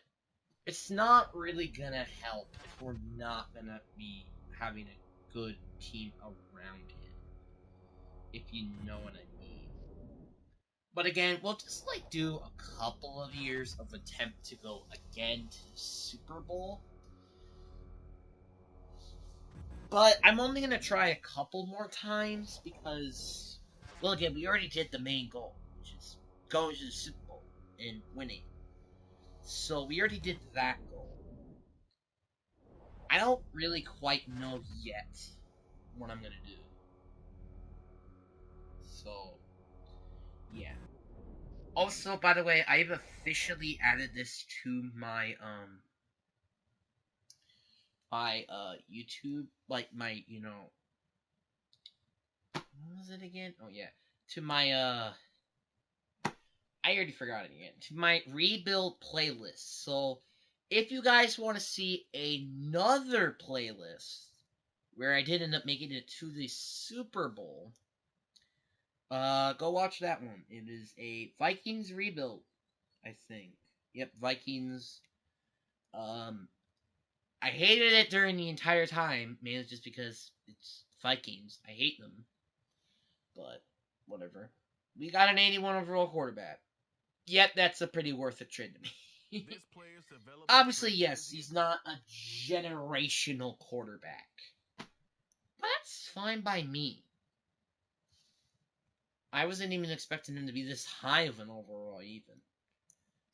it's not really going to help if we're not going to be having a good team around him, if you know what I mean. But again, we'll just like do a couple of years of attempt to go again to the Super Bowl. But I'm only gonna try a couple more times because, well, again, we already did the main goal, which is going to the Super Bowl and winning. So we already did that goal. I don't really quite know yet what I'm gonna do. So, yeah. Also, by the way, I've officially added this to my YouTube, like my, what was it again? Oh yeah, to my I already forgot it again. To my rebuild playlist. So, if you guys want to see another playlist where I did end up making it to the Super Bowl, go watch that one. It is a Vikings rebuild, I think. Yep, Vikings. Um, I hated it during the entire time, mainly just because it's Vikings. I hate them, but whatever. We got an 81 overall quarterback. Yet that's a pretty worth it trade to me. Obviously, yes, he's not a generational quarterback, but that's fine by me. I wasn't even expecting him to be this high of an overall, even.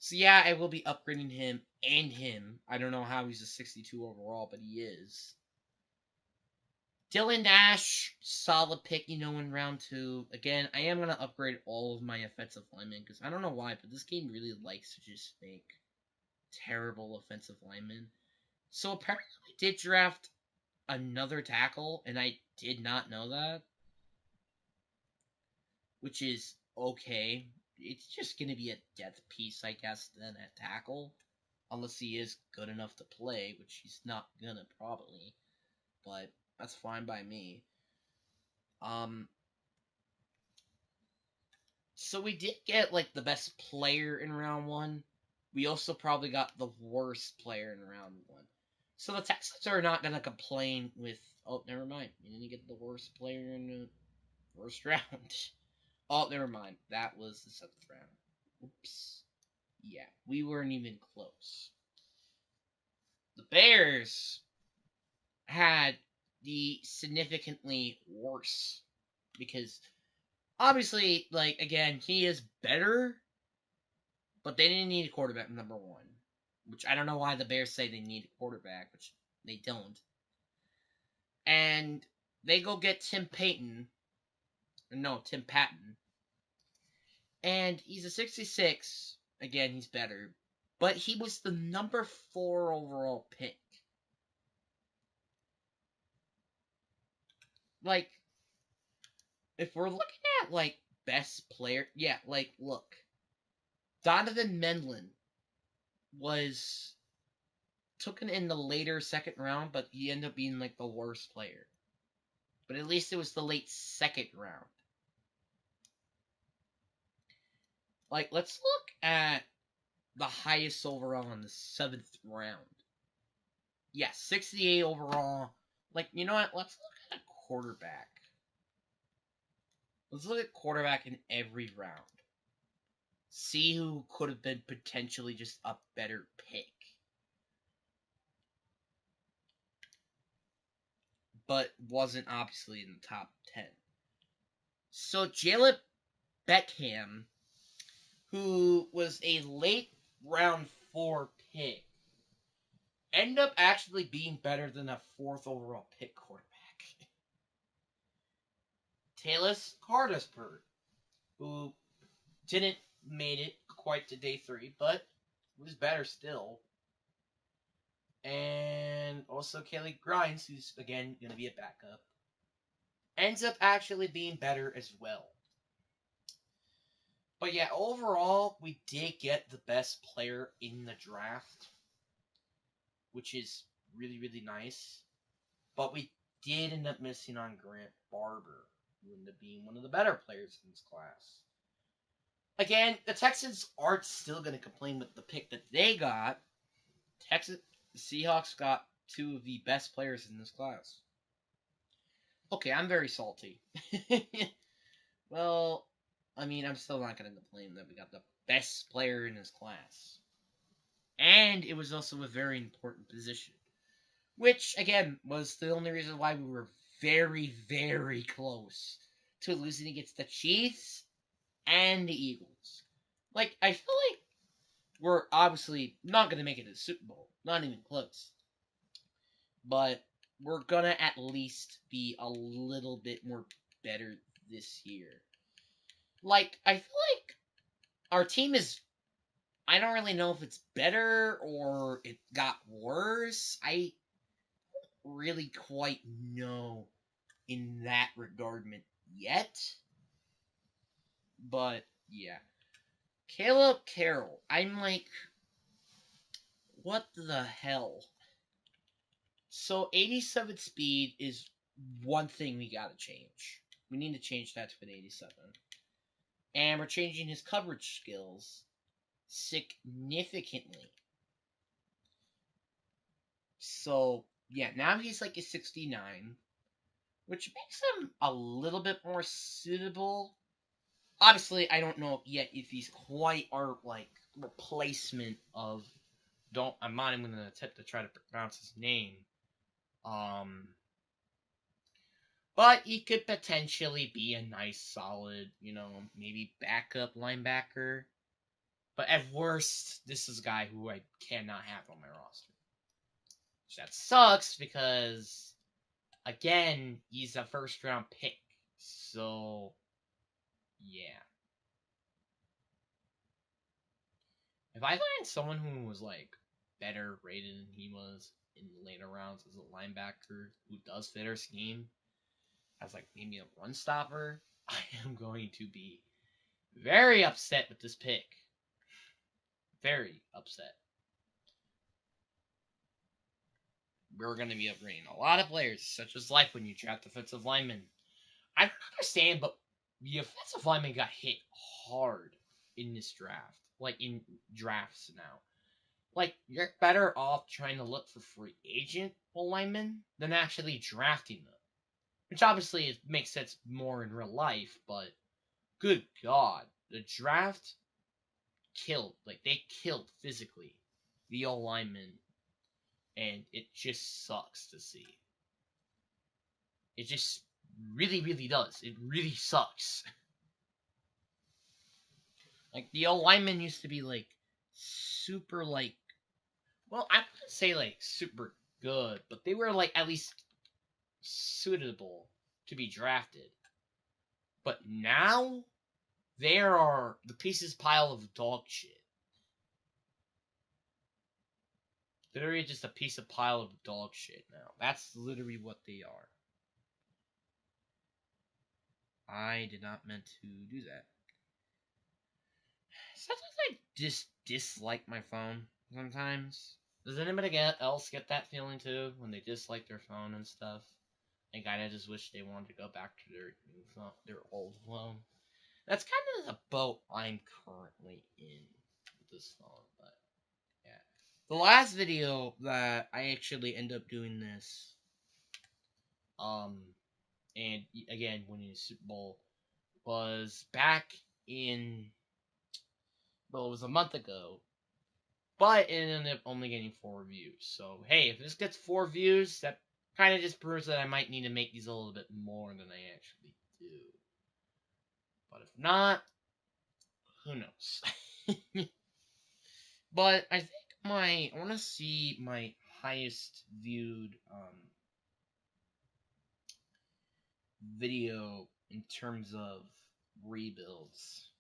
So yeah, I will be upgrading him and him. I don't know how he's a 62 overall, but he is. Dylan Dash, solid pick, in round 2. Again, I am going to upgrade all of my offensive linemen, because I don't know why, but this game really likes to just make terrible offensive linemen. So apparently we did draft another tackle, and I did not know that. Which is okay. It's just going to be a depth piece, I guess, then at tackle. Unless he is good enough to play, which he's not gonna probably. But that's fine by me. Um, so we did get like the best player in round 1. We also probably got the worst player in round 1. So the Texans are not gonna complain with. Oh, never mind. You didn't get the worst player in the first round. Oh, never mind. That was the 7th round. Oops. Yeah, we weren't even close. The Bears had the significantly worse because obviously, like again, he is better, but they didn't need a quarterback number 1, which I don't know why the Bears say they need a quarterback, which they don't. And they go get Tim Patton, no, Tim Patton, and he's a 66. Again, he's better, but he was the number 4 overall pick. Like, if we're looking at like best player, yeah, like look, Donovan Medlin was taken in the later second round, but he ended up being like the worst player. But at least it was the late second round. Like, let's look at the highest overall in the 7th round. Yeah, 68 overall. Like, you know what? Let's look at a quarterback. Let's look at quarterback in every round. See who could have been potentially just a better pick. But wasn't obviously in the top 10. So Jalen Beckham, who was a late round 4 pick, ended up actually being better than a 4th overall pick quarterback. Talus Hardesper, who didn't made it quite to day 3, but it was better still. And also Kelly Grimes, who's again going to be a backup, ends up actually being better as well. But yeah, overall, we did get the best player in the draft, which is really, really nice. But we did end up missing on Grant Barber, who ended up being one of the better players in this class. Again, the Texans aren't still going to complain with the pick that they got. The Seahawks got 2 of the best players in this class. Okay, I'm very salty. Well, I mean, I'm still not going to complain that we got the best player in this class. And it was also a very important position. Which, again, was the only reason why we were very, very close to losing against the Chiefs and the Eagles. Like, I feel like we're obviously not going to make it to the Super Bowl. Not even close. But we're going to at least be a little bit more better this year. Like, I feel like our team is... I don't really know if it's better or it got worse. I don't really quite know in that regardment yet. But, yeah. Caleb Carroll. I'm like, what the hell? So 87 speed is one thing we gotta change. We need to change that to an 87. And we're changing his coverage skills significantly. So, yeah, now he's like a 69, which makes him a little bit more suitable. Obviously, I don't know yet if he's quite our, like, replacement of... I'm not even going to attempt to try to pronounce his name. But he could potentially be a nice, solid, maybe backup linebacker. But at worst, this is a guy who I cannot have on my roster. Which that sucks because, again, he's a first-round pick. So, yeah. If I find someone who was, like, better rated than he was in the later rounds as a linebacker who does fit our scheme, as, like, maybe a run stopper, I am going to be very upset with this pick. Very upset. We're going to be upgrading a lot of players, such as life when you draft defensive linemen. I don't understand, but the offensive lineman got hit hard in this draft. Like, in drafts now. Like, you're better off trying to look for free agent linemen than actually drafting them. Which obviously it makes sense more in real life, but good God. The draft killed. Like, they killed physically the old linemen. And it just sucks to see. It just really, really does. It really sucks. Like, the old linemen used to be, like, super, like... Well, I wouldn't say, like, super good, but they were, like, at least suitable to be drafted. But now, there are the pieces pile of dog shit. Literally just a piece of pile of dog shit now. That's literally what they are. I did not meant to do that. Sometimes I just dislike my phone. Sometimes. Does anybody else get that feeling too? When they dislike their phone and stuff? I kinda just wish they wanted to go back to their new phone, their old phone. That's kind of the boat I'm currently in with this phone, but yeah. The last video that I actually end up doing this, and again winning the Super Bowl, was back in, well, it was a month ago, but it ended up only getting 4 views. So hey, if this gets 4 views, that kind of just proves that I might need to make these a little bit more than I actually do. But if not, who knows? But I think I want to see my highest viewed video in terms of rebuilds,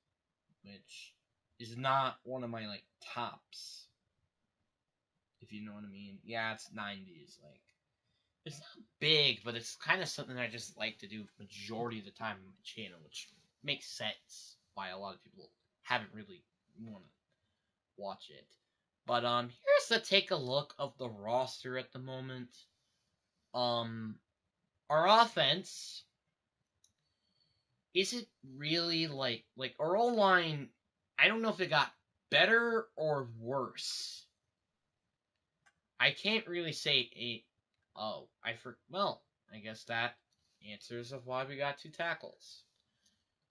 which is not one of my like tops. If you know what I mean. Yeah, it's 90s. Like it's not big, but it's kind of something I just like to do majority of the time on my channel, which makes sense why a lot of people haven't really want to watch it. But here's to take a look of the roster at the moment. Our offense isn't really like our O line. I don't know if it got better or worse. I can't really say a. Oh, well, I guess that answers of why we got 2 tackles.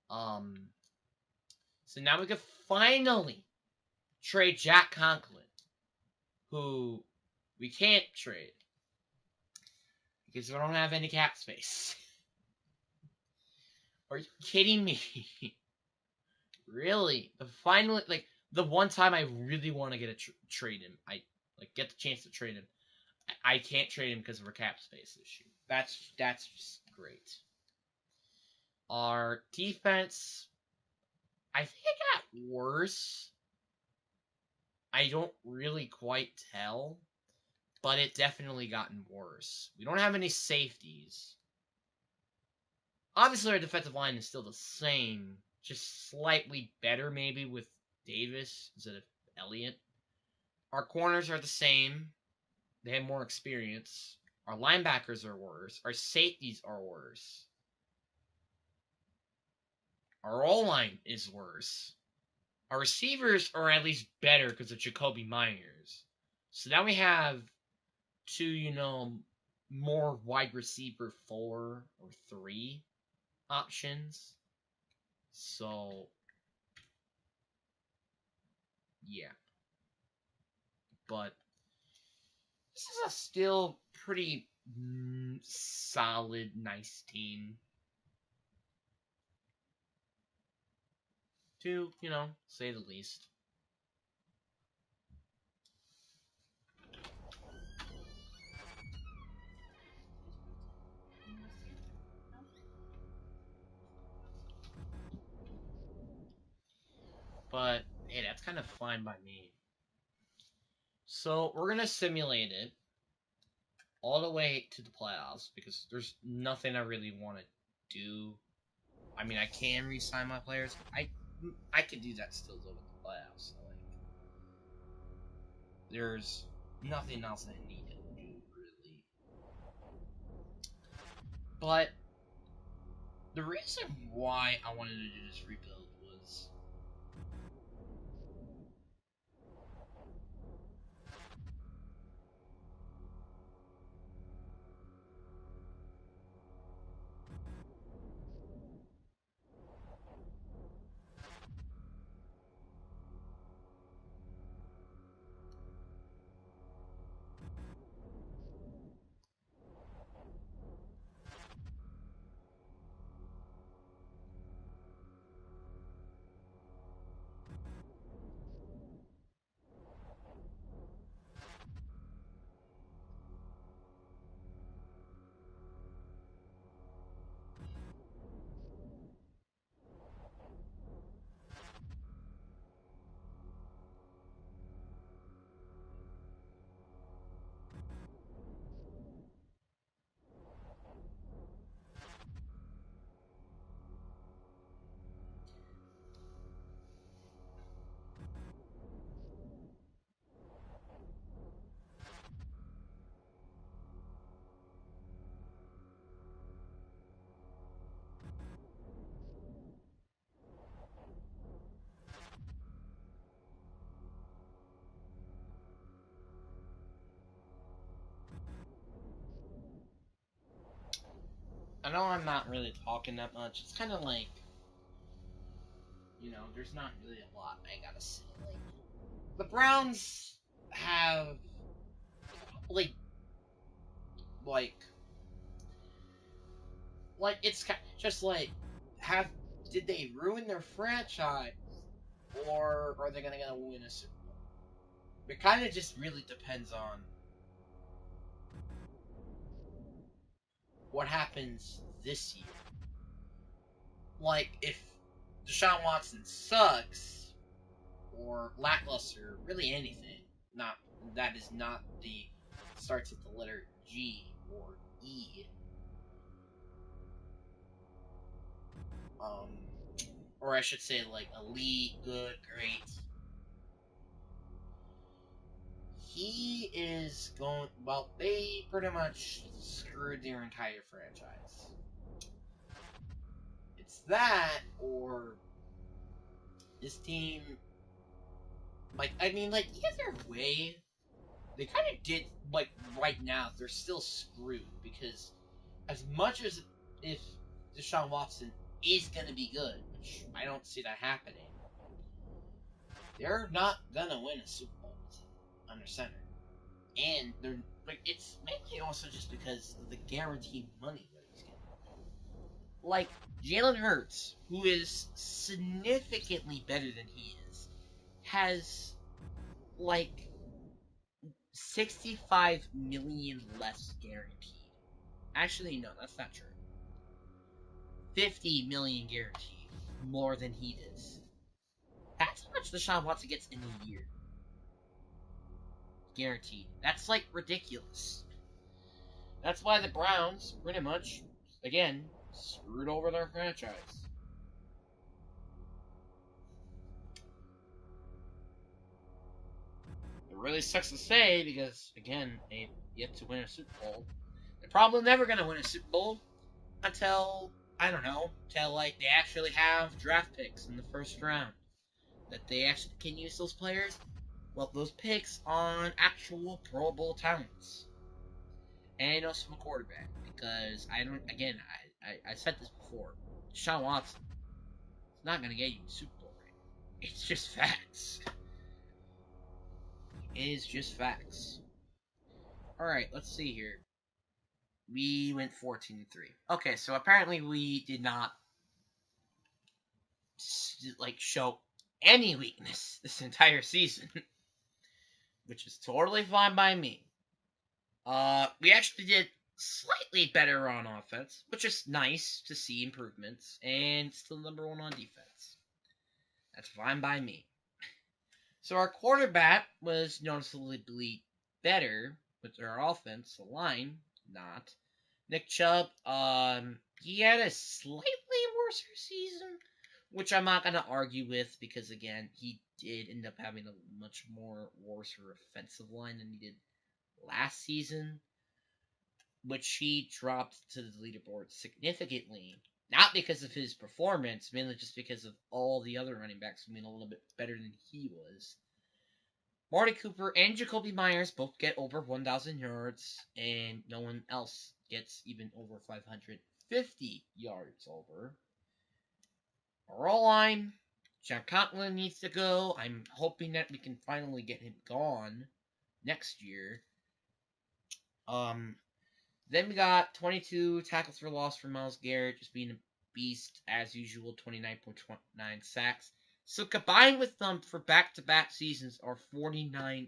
Um, so now we can finally trade Jack Conklin, who we can't trade because we don't have any cap space. Are you kidding me? Really? The one time I really want to get trade him, I like get the chance to trade him. I can't trade him because of our cap space issue. That's just great. Our defense, I think it got worse. I don't really quite tell, but it definitely gotten worse. We don't have any safeties. Obviously, our defensive line is still the same, just slightly better maybe with Davis instead of Elliott. Our corners are the same. They have more experience. Our linebackers are worse. Our safeties are worse. Our O-line is worse. Our receivers are at least better because of Jacoby Myers. So now we have 2, more wide receiver 4 or 3 options. So, yeah. But this is a still pretty solid, nice team. To, say the least. But, hey, that's kind of fine by me. So, we're going to simulate it all the way to the playoffs because there's nothing I really want to do. I mean, I can re-sign my players. I could do that still though with the playoffs. So, like, there's nothing else I need to do really. But the reason why I wanted to do this rebuild was I know I'm not really talking that much. It's kind of like there's not really a lot I gotta say. Like the Browns have like like it's just like have did they ruin their franchise or are they gonna win a Super Bowl? It kind of just really depends on what happens this year. Like if Deshaun Watson sucks, or lackluster, really anything. Not that is not the starts with the letter G or E. Or I should say like elite, good, great. He is going. Well, they pretty much screwed their entire franchise. It's that, or this team. Like, I mean, like, either way, they kind of did. Like, right now, they're still screwed because as much as if Deshaun Watson is going to be good, which I don't see that happening, they're not going to win a Super Bowl under center. And they're like, it's mainly also just because of the guaranteed money that he's getting. Like Jalen Hurts, who is significantly better than he is, has like 65 million less guaranteed. Actually, no, that's not true. 50 million guaranteed more than he does. That's how much Deshaun Watson gets in a year. Guaranteed. That's like ridiculous. That's why the Browns, pretty much, again, screwed over their franchise. It really sucks to say because, again, they've yet to win a Super Bowl. They're probably never going to win a Super Bowl until, I don't know, until like they actually have draft picks in the first round. That they actually can use those players, well, those picks on actual Pro Bowl talents. And also a quarterback. Because I don't, again, I said this before. Deshaun Watson is not going to get you the Super Bowl ring. It's just facts. It is just facts. Alright, let's see here. We went 14-3. Okay, so apparently we did not like show any weakness this entire season, which is totally fine by me. We actually did slightly better on offense, which is nice to see improvements, and still number one on defense. That's fine by me. So our quarterback was noticeably better with our offense, the line, not. Nick Chubb, he had a slightly worse season, which I'm not going to argue with because, again, he did end up having a much more worse offensive line than he did last season, which he dropped to the leaderboard significantly. Not because of his performance, mainly just because of all the other running backs being a little bit better than he was. Marty Cooper and Jacoby Myers both get over 1,000 yards, and no one else gets even over 550 yards over. Our O-line, John Conklin needs to go. I'm hoping that we can finally get him gone next year. Then we got 22 tackles for loss from Myles Garrett, just being a beast as usual, 29.29 sacks. So combined with them for back-to-back seasons are 49.5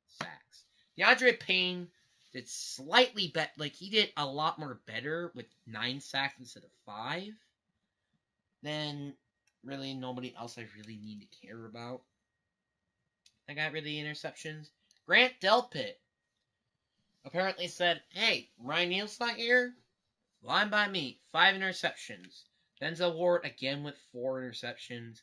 sacks. DeAndre Payne did slightly better, like he did a lot more better with 9 sacks instead of 5. Then really nobody else I really need to care about. I got really interceptions. Grant Delpit apparently said, hey, Ryan Neal's not here? Fine by me. 5 interceptions. Denzel Ward again with 4 interceptions.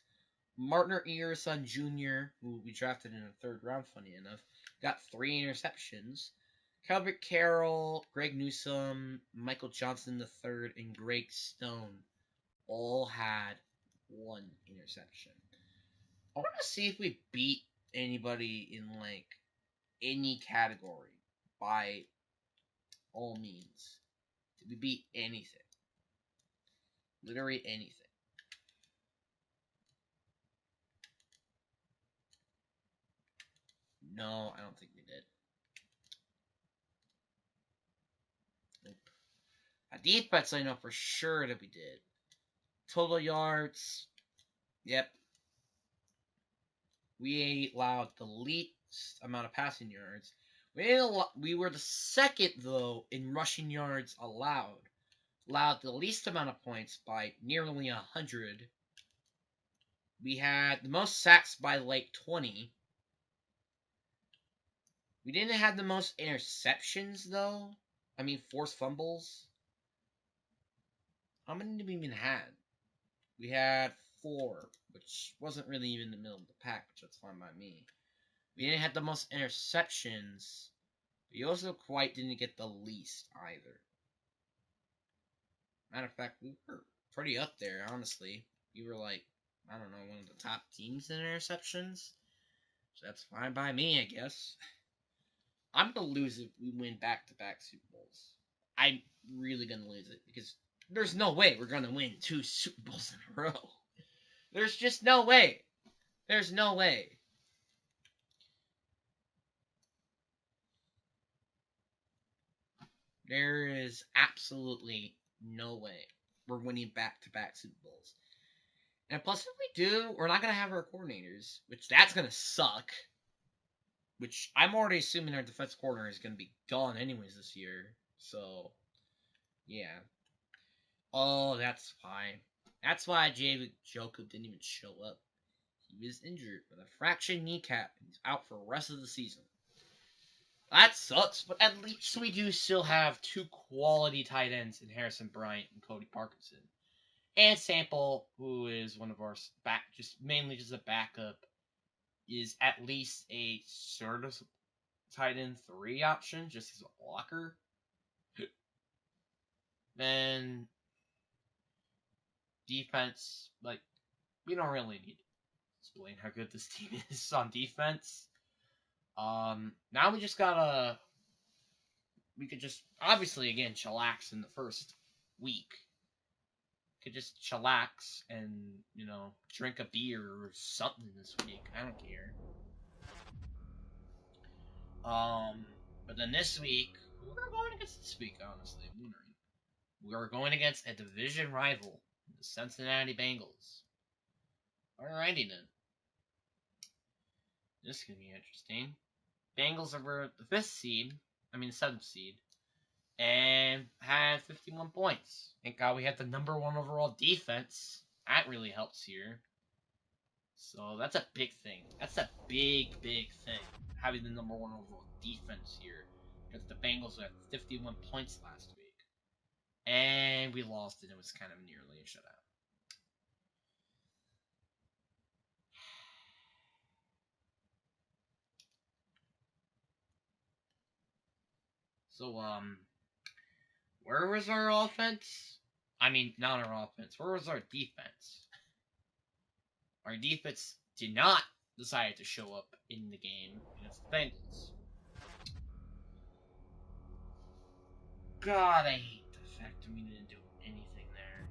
Martin Earson Jr., who we drafted in the 3rd round, funny enough, got 3 interceptions. Calvert Carroll, Greg Newsome, Michael Johnson III, and Greg Stone all had 1 interception. I want to see if we beat anybody in, like, any category by all means. Did we beat anything? Literally anything. No, I don't think we did. Nope. A defense, I know for sure that we did. Total yards, yep. We allowed the least amount of passing yards. We were the second, though, in rushing yards allowed. Allowed the least amount of points by nearly 100. We had the most sacks by like 20. We didn't have the most interceptions, though. I mean, forced fumbles. How many did we even have? We had 4, which wasn't really even in the middle of the pack, which that's fine by me. We didn't have the most interceptions. We also quite didn't get the least either. Matter of fact, we were pretty up there, honestly. We were like, I don't know, one of the top teams in interceptions. So that's fine by me, I guess. I'm gonna lose if we win back-to-back Super Bowls. I'm really gonna lose it because there's no way we're gonna win 2 Super Bowls in a row. There's just no way. There's no way. There is absolutely no way we're winning back-to-back Super Bowls. And plus, if we do, we're not gonna have our coordinators, which that's gonna suck. Which I'm already assuming our defense coordinator is gonna be gone anyways this year. So, yeah. Oh, that's fine. That's why David Njoku didn't even show up. He was injured with a fractured kneecap and he's out for the rest of the season. That sucks, but at least we do still have 2 quality tight ends in Harrison Bryant and Cody Parkinson. And Sample, who is one of our mainly just a backup, is at least a sort of tight end 3 option, just as a blocker. Then defense, like, we don't really need to explain how good this team is on defense. Now we just gotta. We could just obviously again chillax in the first week. Could just chillax and drink a beer or something this week. I don't care. But then this week, who are we going against this week? Honestly, I'm wondering. We are going against a division rival, the Cincinnati Bengals. Alrighty then. This is gonna be interesting. Bengals are the 7th seed, and had 51 points. Thank God we had the number 1 overall defense. That really helps here. So that's a big thing. That's a big, big thing. Having the number 1 overall defense here. Because the Bengals had 51 points last week. And we lost, and it was kind of nearly a shutout. So, where was our offense? I mean, not our offense. Where was our defense? Our defense did not decide to show up in the game against the Bengals. God, I hate the fact that we didn't do anything there.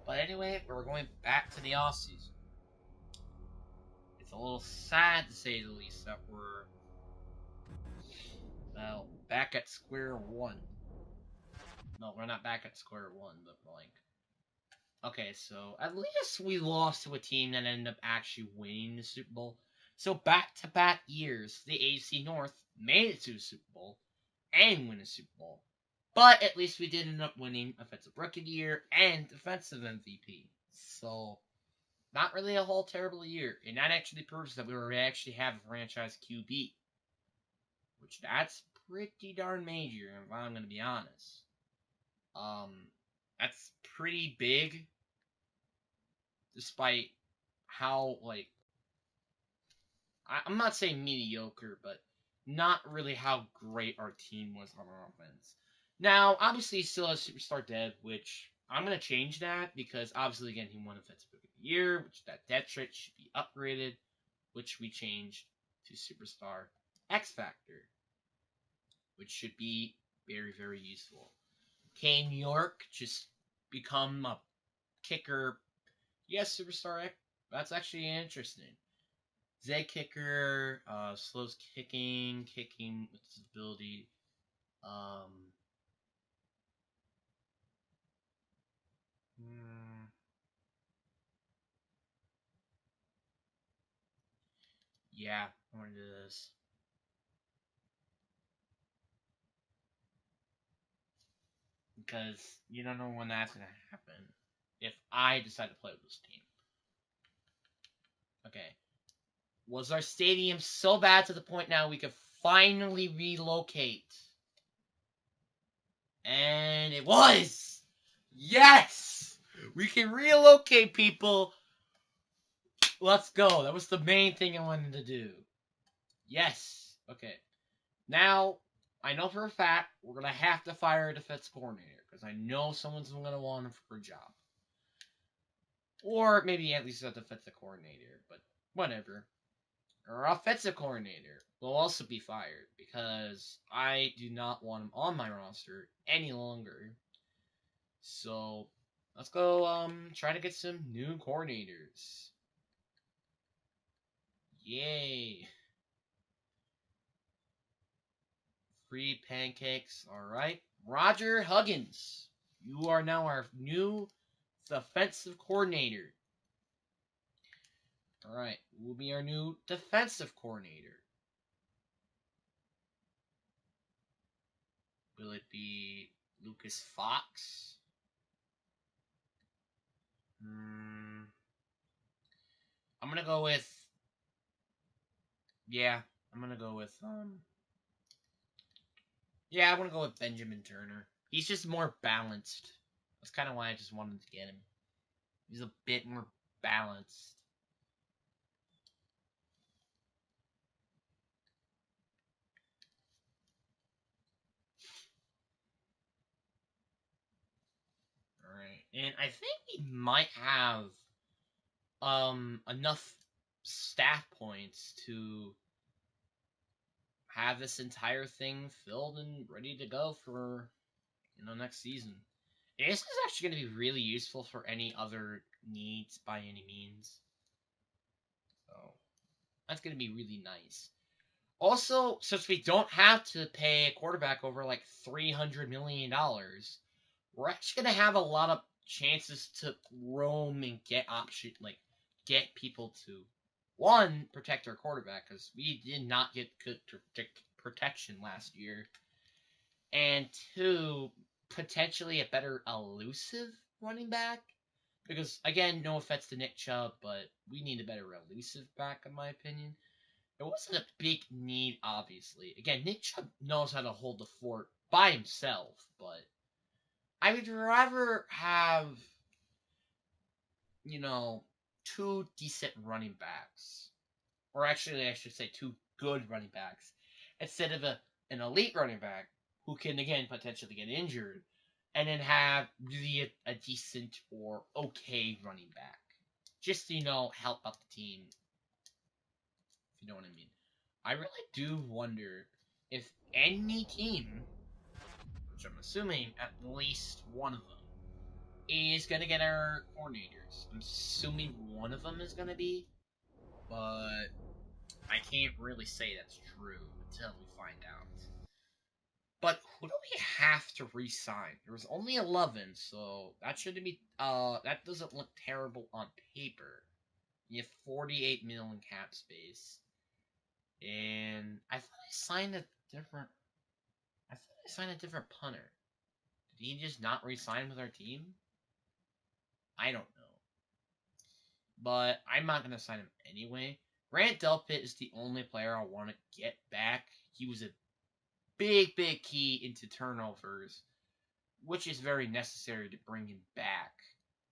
But anyway, we're going back to the offseason. It's a little sad to say the least that we're, well, back at square one. No, we're not back at square one, but like, okay, so at least we lost to a team that ended up actually winning the Super Bowl. So back-to-back years, the AFC North made it to the Super Bowl and win a Super Bowl. But at least we did end up winning Offensive Rookie of the Year and Defensive MVP. So, not really a whole terrible year. And that actually proves that we actually have a franchise QB. Which that's pretty darn major, if I'm going to be honest. That's pretty big. Despite how, like, I'm not saying mediocre, but not really how great our team was on offense. Now, obviously, he still has Superstar Dev, which I'm going to change that because obviously, again, he won Offensive Rookie of the Year, which that depth trait should be upgraded, which we changed to Superstar X Factor, which should be very, very useful. Kane York just become a kicker. Yes, Superstar X. That's actually interesting. Zay kicker, slows kicking with his ability. Yeah, I want to do this. Because you don't know when that's going to happen if I decide to play with this team. Okay. Was our stadium so bad to the point now we could finally relocate? And it was! Yes! We can relocate, people! Let's go. That was the main thing I wanted to do. Yes. Okay. Now, I know for a fact we're going to have to fire a defense coordinator because I know someone's going to want him for a job. Or maybe at least a defensive coordinator, but whatever. Our offensive coordinator will also be fired because I do not want him on my roster any longer. So, let's go try to get some new coordinators. Yay. Free pancakes. Alright. Roger Huggins. You are now our new defensive coordinator. Alright. Who will be our new defensive coordinator? Will it be Lucas Fox? I'm gonna go with. Yeah, I'm gonna go with. Yeah, I'm gonna go with Benjamin Turner. He's just more balanced. That's kind of why I just wanted to get him. He's a bit more balanced. Alright. And I think we might have enough staff points to have this entire thing filled and ready to go for next season. This is actually going to be really useful for any other needs by any means. So that's going to be really nice. Also, since we don't have to pay a quarterback over like $300 million, we're actually going to have a lot of chances to roam and get get people to, one, protect our quarterback, because we did not get good protection last year, and two, potentially a better elusive running back. Because, again, no offense to Nick Chubb, but we need a better elusive back, in my opinion. It wasn't a big need, obviously. Again, Nick Chubb knows how to hold the fort by himself, but I would rather have, two decent running backs. Or actually, I should say two good running backs. Instead of an elite running back who can, again, potentially get injured. And then have really a decent or okay running back. Just to, help out the team. If you know what I mean. I really do wonder if any team, which I'm assuming at least one of them, is going to get our coordinators. I'm assuming one of them is going to be, but I can't really say that's true until we find out. But who do we have to re-sign? There was only 11, so that shouldn't be. That doesn't look terrible on paper. You have 48 million cap space, and I thought I signed a different. I thought I signed a different punter. Did he just not re-sign with our team? I don't know, but I'm not gonna sign him anyway. Grant Delpit is the only player I want to get back. He was a big key into turnovers, which is very necessary to bring him back.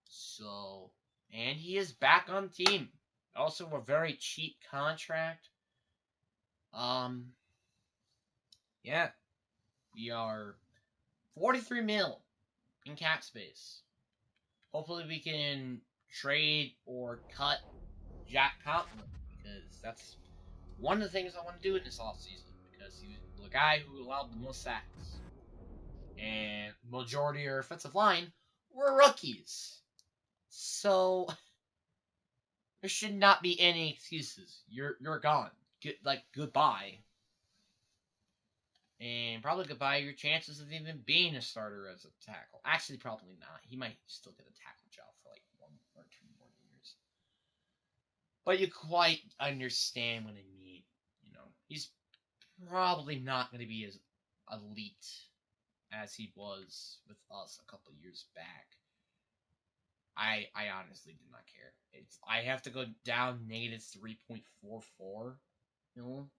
So, and he is back on the team. Also, a very cheap contract. Yeah, we are 43 mil in cap space. Hopefully, we can trade or cut Jack Conklin because that's one of the things I want to do in this offseason because he was the guy who allowed the most sacks. And majority of our offensive line were rookies. So there should not be any excuses. You're gone. Goodbye. And probably goodbye your chances of even being a starter as a tackle. Actually, probably not. He might still get a tackle job for like 1 or 2 more years. But you quite understand what I mean. You know, he's probably not going to be as elite as he was with us a couple years back. I honestly do not care. I have to go down negative 3.44. No,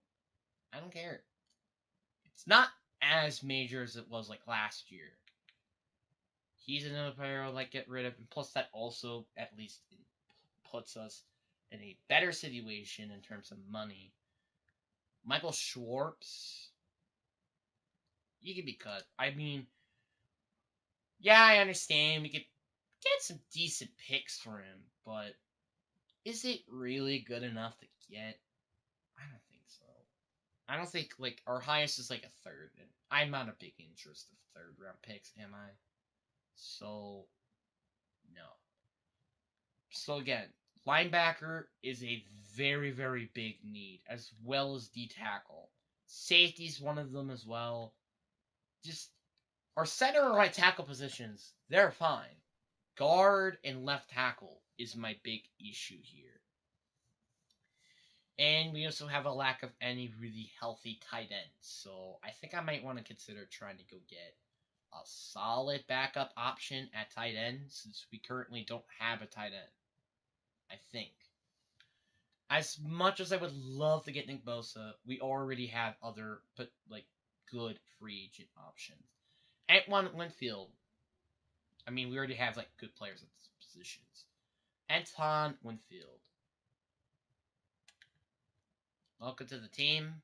I don't care. It's not as major as it was like last year. He's another player I'd like get rid of, and plus that also at least puts us in a better situation in terms of money. Michael Schwartz, you can be cut. I mean, yeah, I understand we could get some decent picks for him, but is it really good enough to get? I don't think so. I don't think like our highest is like a third, and I'm not a big interest of third round picks, am I? So no. So again, linebacker is a very, very big need, as well as D tackle. Safety's one of them as well. Just our center and right tackle positions, they're fine. Guard and left tackle is my big issue here. And we also have a lack of any really healthy tight ends. So I think I might want to consider trying to go get a solid backup option at tight end, since we currently don't have a tight end. I think. As much as I would love to get Nick Bosa, we already have other good free agent options. Antoine Winfield. I mean, we already have like good players at these positions. Anton Winfield. Welcome to the team.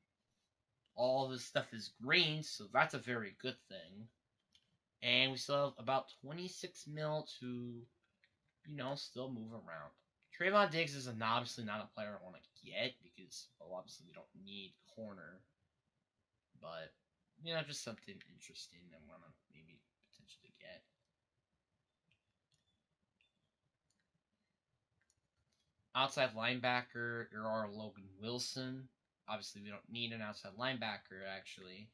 All this stuff is green, so that's a very good thing. And we still have about 26 mil to, still move around. Trayvon Diggs is obviously not a player I want to get because, well, obviously we don't need corner. But, just something interesting I want to maybe potentially get. Outside linebacker, there are Logan Wilson. Obviously, we don't need an outside linebacker, actually.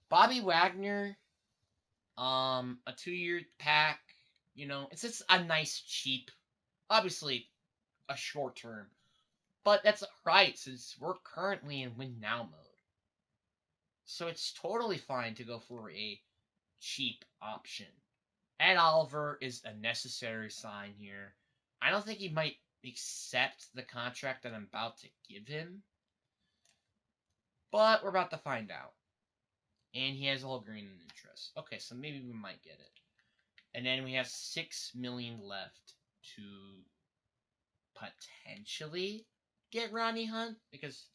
Bobby Wagner, a 2-year pack. It's just a nice, cheap, obviously a short term. But that's right, since we're currently in win now mode. So it's totally fine to go for a cheap option. Ed Oliver is a necessary sign here. I don't think he might accept the contract that I'm about to give him. But we're about to find out. And he has all green in interest. Okay, so maybe we might get it. And then we have 6 million left to potentially get Ronnie Hunt. Because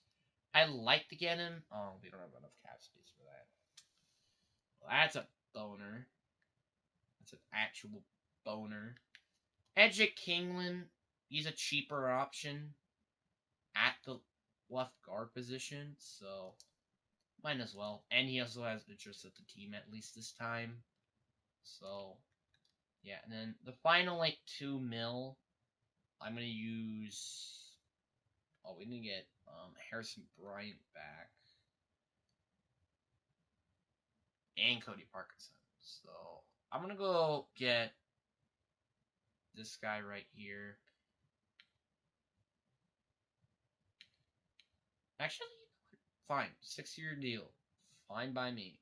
I like to get him. Oh, we don't have enough cap space for that. Well, that's a boner. That's an actual boner. Edric Kingland, he's a cheaper option at the left guard position, so might as well. And he also has interest at the team at least this time. So yeah, and then the final 2 mil, I'm gonna use. Oh, we didn't get Harrison Bryant back and Cody Parkinson. So I'm gonna go get this guy right here. Actually, fine. 6-year deal. Fine by me.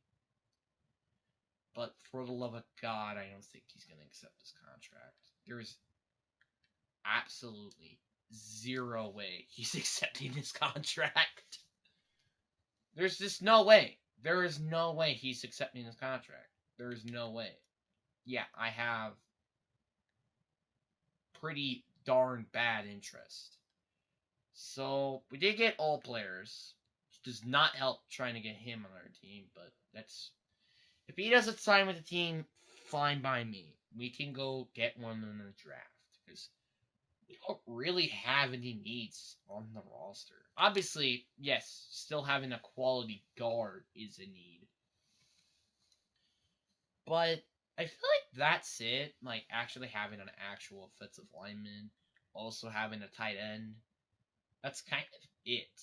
But for the love of God, I don't think he's going to accept this contract. There is absolutely zero way he's accepting this contract. There's just no way. There is no way he's accepting this contract. There is no way. Yeah, I have pretty darn bad interest. So, we did get all players, which does not help trying to get him on our team, but that's... If he doesn't sign with the team, fine by me. We can go get one in the draft, because we don't really have any needs on the roster. Obviously, yes, still having a quality guard is a need. But I feel like that's it. Like, actually having an actual offensive lineman, also having a tight end. That's kind of it.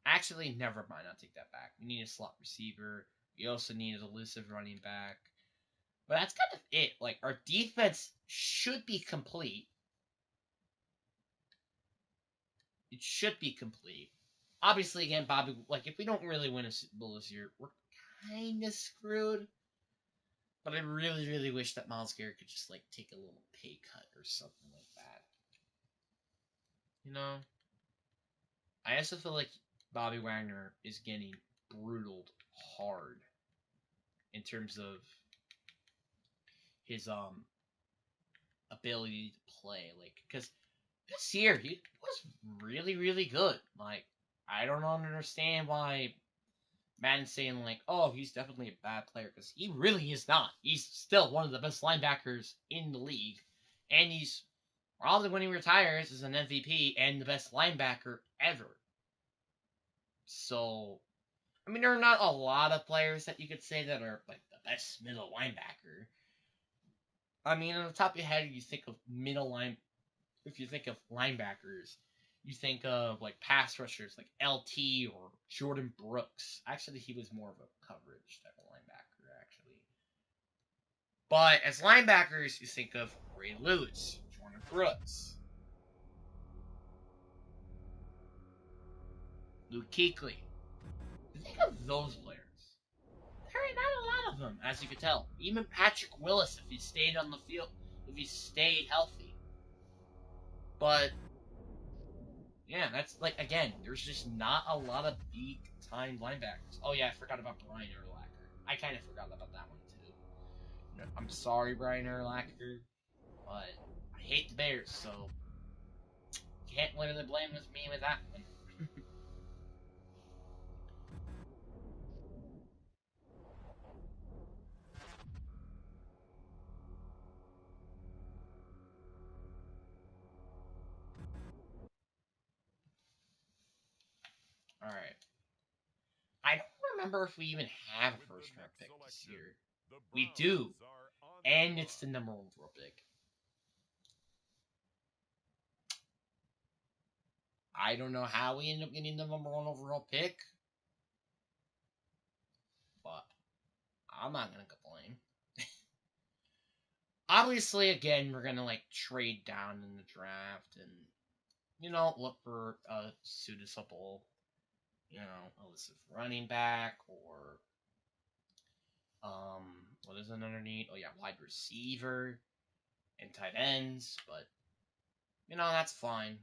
Actually, never mind. I'll take that back. We need a slot receiver. We also need an elusive running back. But that's kind of it. Like, our defense should be complete. it should be complete. Obviously, again, Bobby, like, if we don't really win a Super Bowl this year, we're kind of screwed. But I really, really wish that Myles Garrett could just, like, take a little pay cut or something like that. You know? I also feel like Bobby Wagner is getting brutaled hard in terms of his ability to play. Like, because this year he was really, really good. Like, I don't understand why Madden's saying, like, oh, he's definitely a bad player, because he really is not. He's still one of the best linebackers in the league, and he's probably, when he retires, is an MVP and the best linebacker ever. So, I mean, there are not a lot of players that you could say that are, like, the best middle linebacker. I mean, on the top of your head, you think of middle line. If you think of linebackers, you think of, like, pass rushers like LT or Jordan Brooks. Actually, he was more of a coverage type of linebacker, actually. But as linebackers, you think of Ray Lewis, Jordan Brooks, Luke Kuechly. You think of those players. There are not a lot of them, as you can tell. Even Patrick Willis, if he stayed on the field, if he stayed healthy. But yeah, that's, like, again, there's just not a lot of big time linebackers. Oh yeah, I forgot about Brian Urlacher. I kind of forgot about that one too. I'm sorry, Brian Urlacher, but I hate the Bears, so can't literally blame me with that one. All right, I don't remember if we even have a first round pick this year. We do, and it's the number 1 overall pick. I don't know how we end up getting the number 1 overall pick, but I'm not gonna complain. Obviously, again, we're gonna, like, trade down in the draft and, look for a suitable, elusive running back, or what is another need? Oh yeah, wide receiver and tight ends. But that's fine.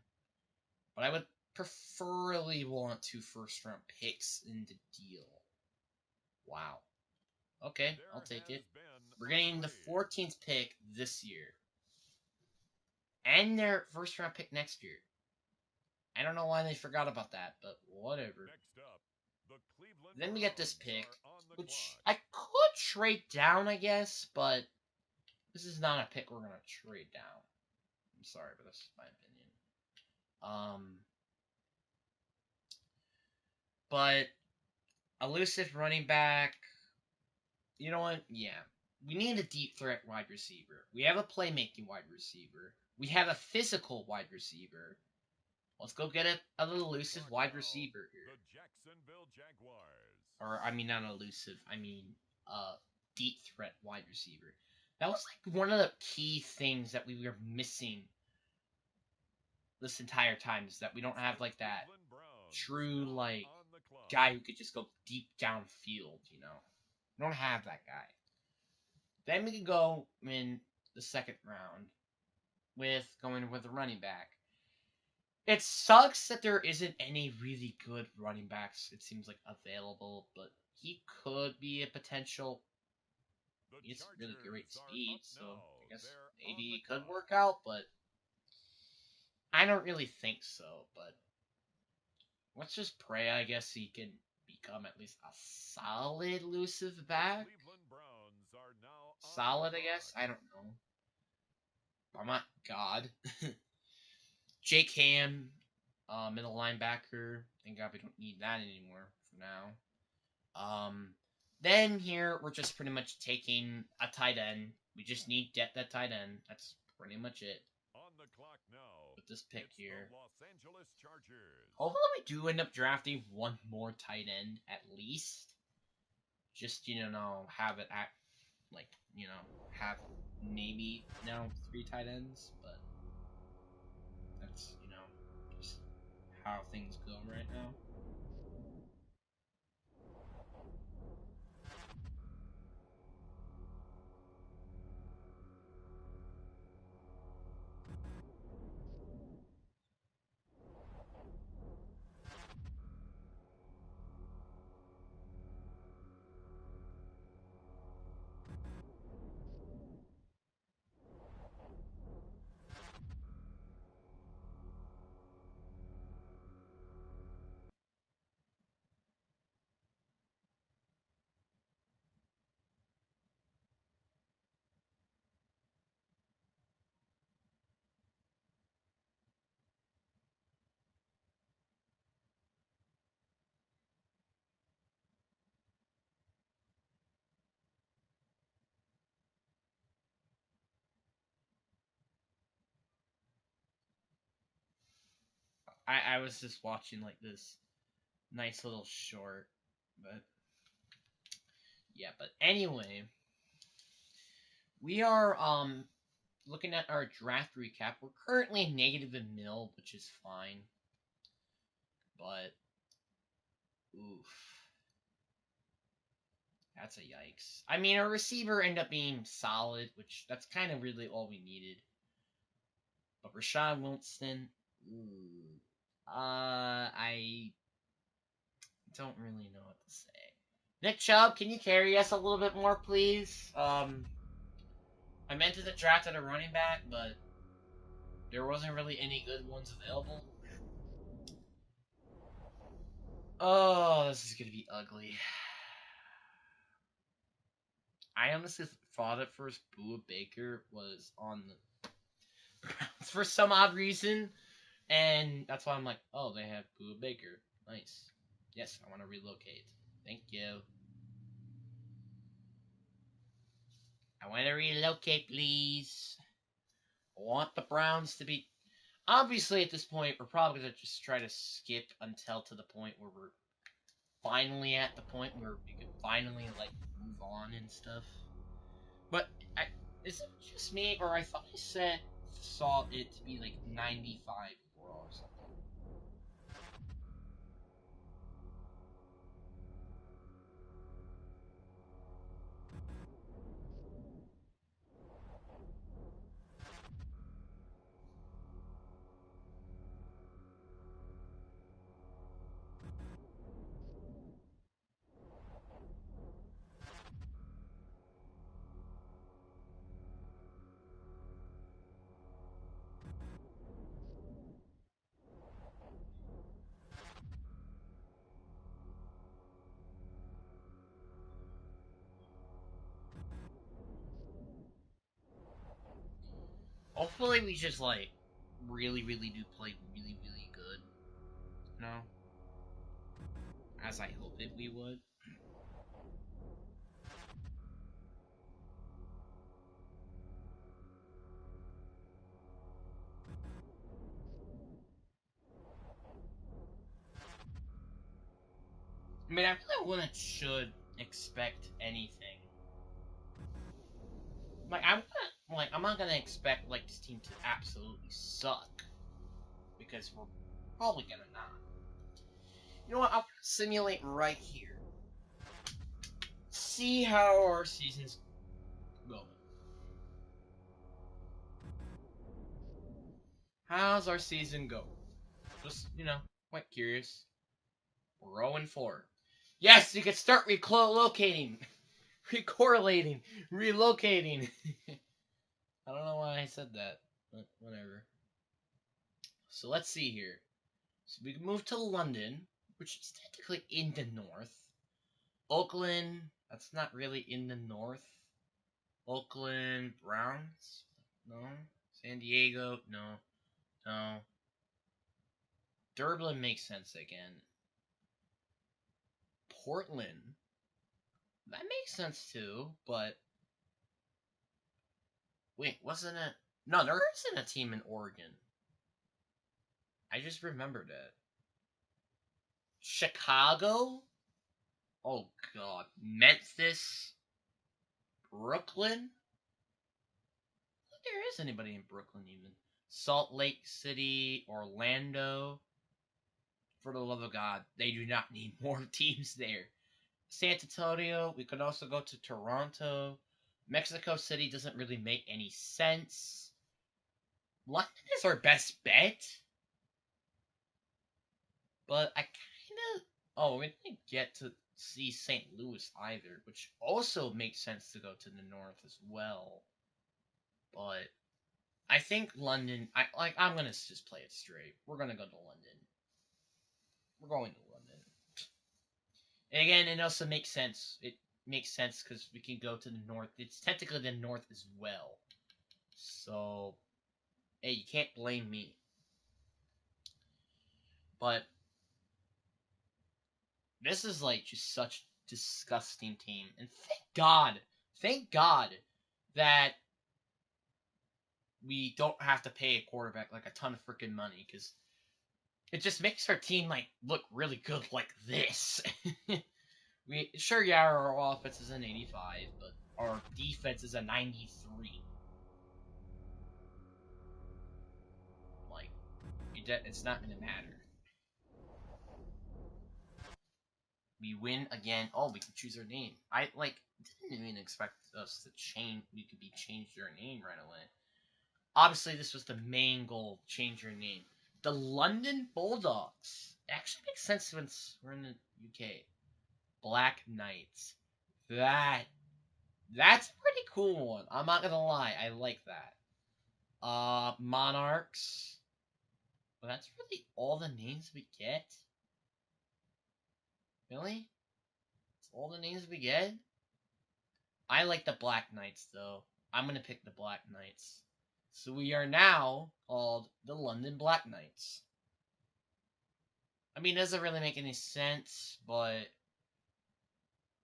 But I would preferably want 2 first-round picks in the deal. Wow. Okay, I'll take it. We're getting the 14th pick this year, and their first-round pick next year. I don't know why they forgot about that, but whatever. Then we get this pick, which I could trade down, I guess, but this is not a pick we're gonna trade down. I'm sorry, but that's my opinion. But elusive running back. You know what? Yeah, we need a deep threat wide receiver. We have a playmaking wide receiver. We have a physical wide receiver. Let's go get a elusive wide receiver here. Or, I mean, not elusive. I mean, deep threat wide receiver. That was, like, one of the key things that we were missing this entire time, is that we don't have, like, that true, like, guy who could just go deep downfield, We don't have that guy. Then we can go in the second round with going with a running back. It sucks that there isn't any really good running backs, it seems like, available, but he could be a potential. He's really great speed, so I guess maybe it could work out, but I don't really think so. But let's just pray, I guess, he can become at least a solid elusive back. Solid, I guess? I don't know. I'm not God. Jake Ham, middle linebacker. Thank God we don't need that anymore for now. Then here we're just pretty much taking a tight end. We just need to get that tight end. That's pretty much it. With this pick here. Hopefully we do end up drafting one more tight end at least. Just, have it at, like, have maybe, 3 tight ends, but that's, just how things go right now. I was just watching like this nice little short, but yeah. But anyway, we are looking at our draft recap. We're currently negative in mil, which is fine, but oof, that's a yikes. I mean, our receiver ended up being solid, which that's kind of really all we needed. But Rashad Wilson, ooh, I don't really know what to say. Nick Chubb, can you carry us a little bit more, please? I meant to draft at a running back, but there wasn't really any good ones available. Oh, this is gonna be ugly. I honestly thought at first Bua Baker was on the Browns for some odd reason, and that's why I'm like, oh, they have Bua Baker. Nice. Yes, I want to relocate. Thank you. I want to relocate, please. I want the Browns to be. Obviously, at this point, we're probably going to just try to skip until to the point where we're finally at the point where we can finally, like, move on and stuff. But, is it just me, or I thought I saw it to be, like, 95 overall or something? Hopefully we just, like, really, really do play really, really good. You know? As I hope it we would. I mean, I really wouldn't should expect anything. I'm not gonna expect like this team to absolutely suck because we're probably gonna not. You know what? I'll simulate right here. See how our season's going. How's our season go? Just quite curious. We're 0-4. Yes, you can start relocating, recorrelating, relocating. I don't know why I said that, but whatever. So let's see here. So we can move to London, which is technically in the north. Oakland, that's not really in the north. Oakland Browns, no. San Diego, no. No. Dublin makes sense again. Portland, that makes sense too, but wait, wasn't it? No, there isn't a team in Oregon. I just remembered it. Chicago? Oh god. Memphis? Brooklyn? I don't think there is anybody in Brooklyn even. Salt Lake City, Orlando. For the love of God, they do not need more teams there. San Antonio, we could also go to Toronto. Mexico City doesn't really make any sense. London is our best bet. But I kind of... Oh, we didn't get to see St. Louis either, which also makes sense to go to the north as well. But I think London... I'm going to just play it straight. We're going to go to London. We're going to London. And again, it also makes sense. It makes sense because we can go to the north. It's technically the north as well. So, hey, you can't blame me. But this is like just such a disgusting team. And thank God that we don't have to pay a quarterback like a ton of freaking money because it just makes our team like look really good like this. Our offense is an 85, but our defense is a 93. Like, it's not gonna matter. We win again. Oh, we can choose our name. I didn't even expect us to change. We could be changed our name right away. Obviously, this was the main goal: change your name. The London Bulldogs. It actually makes sense since we're in the UK. Black Knights. That's a pretty cool one. I'm not gonna lie, I like that. Monarchs. Well, that's really all the names we get. Really? That's all the names we get? I like the Black Knights though. I'm gonna pick the Black Knights. So we are now called the London Black Knights. I mean, it doesn't really make any sense, but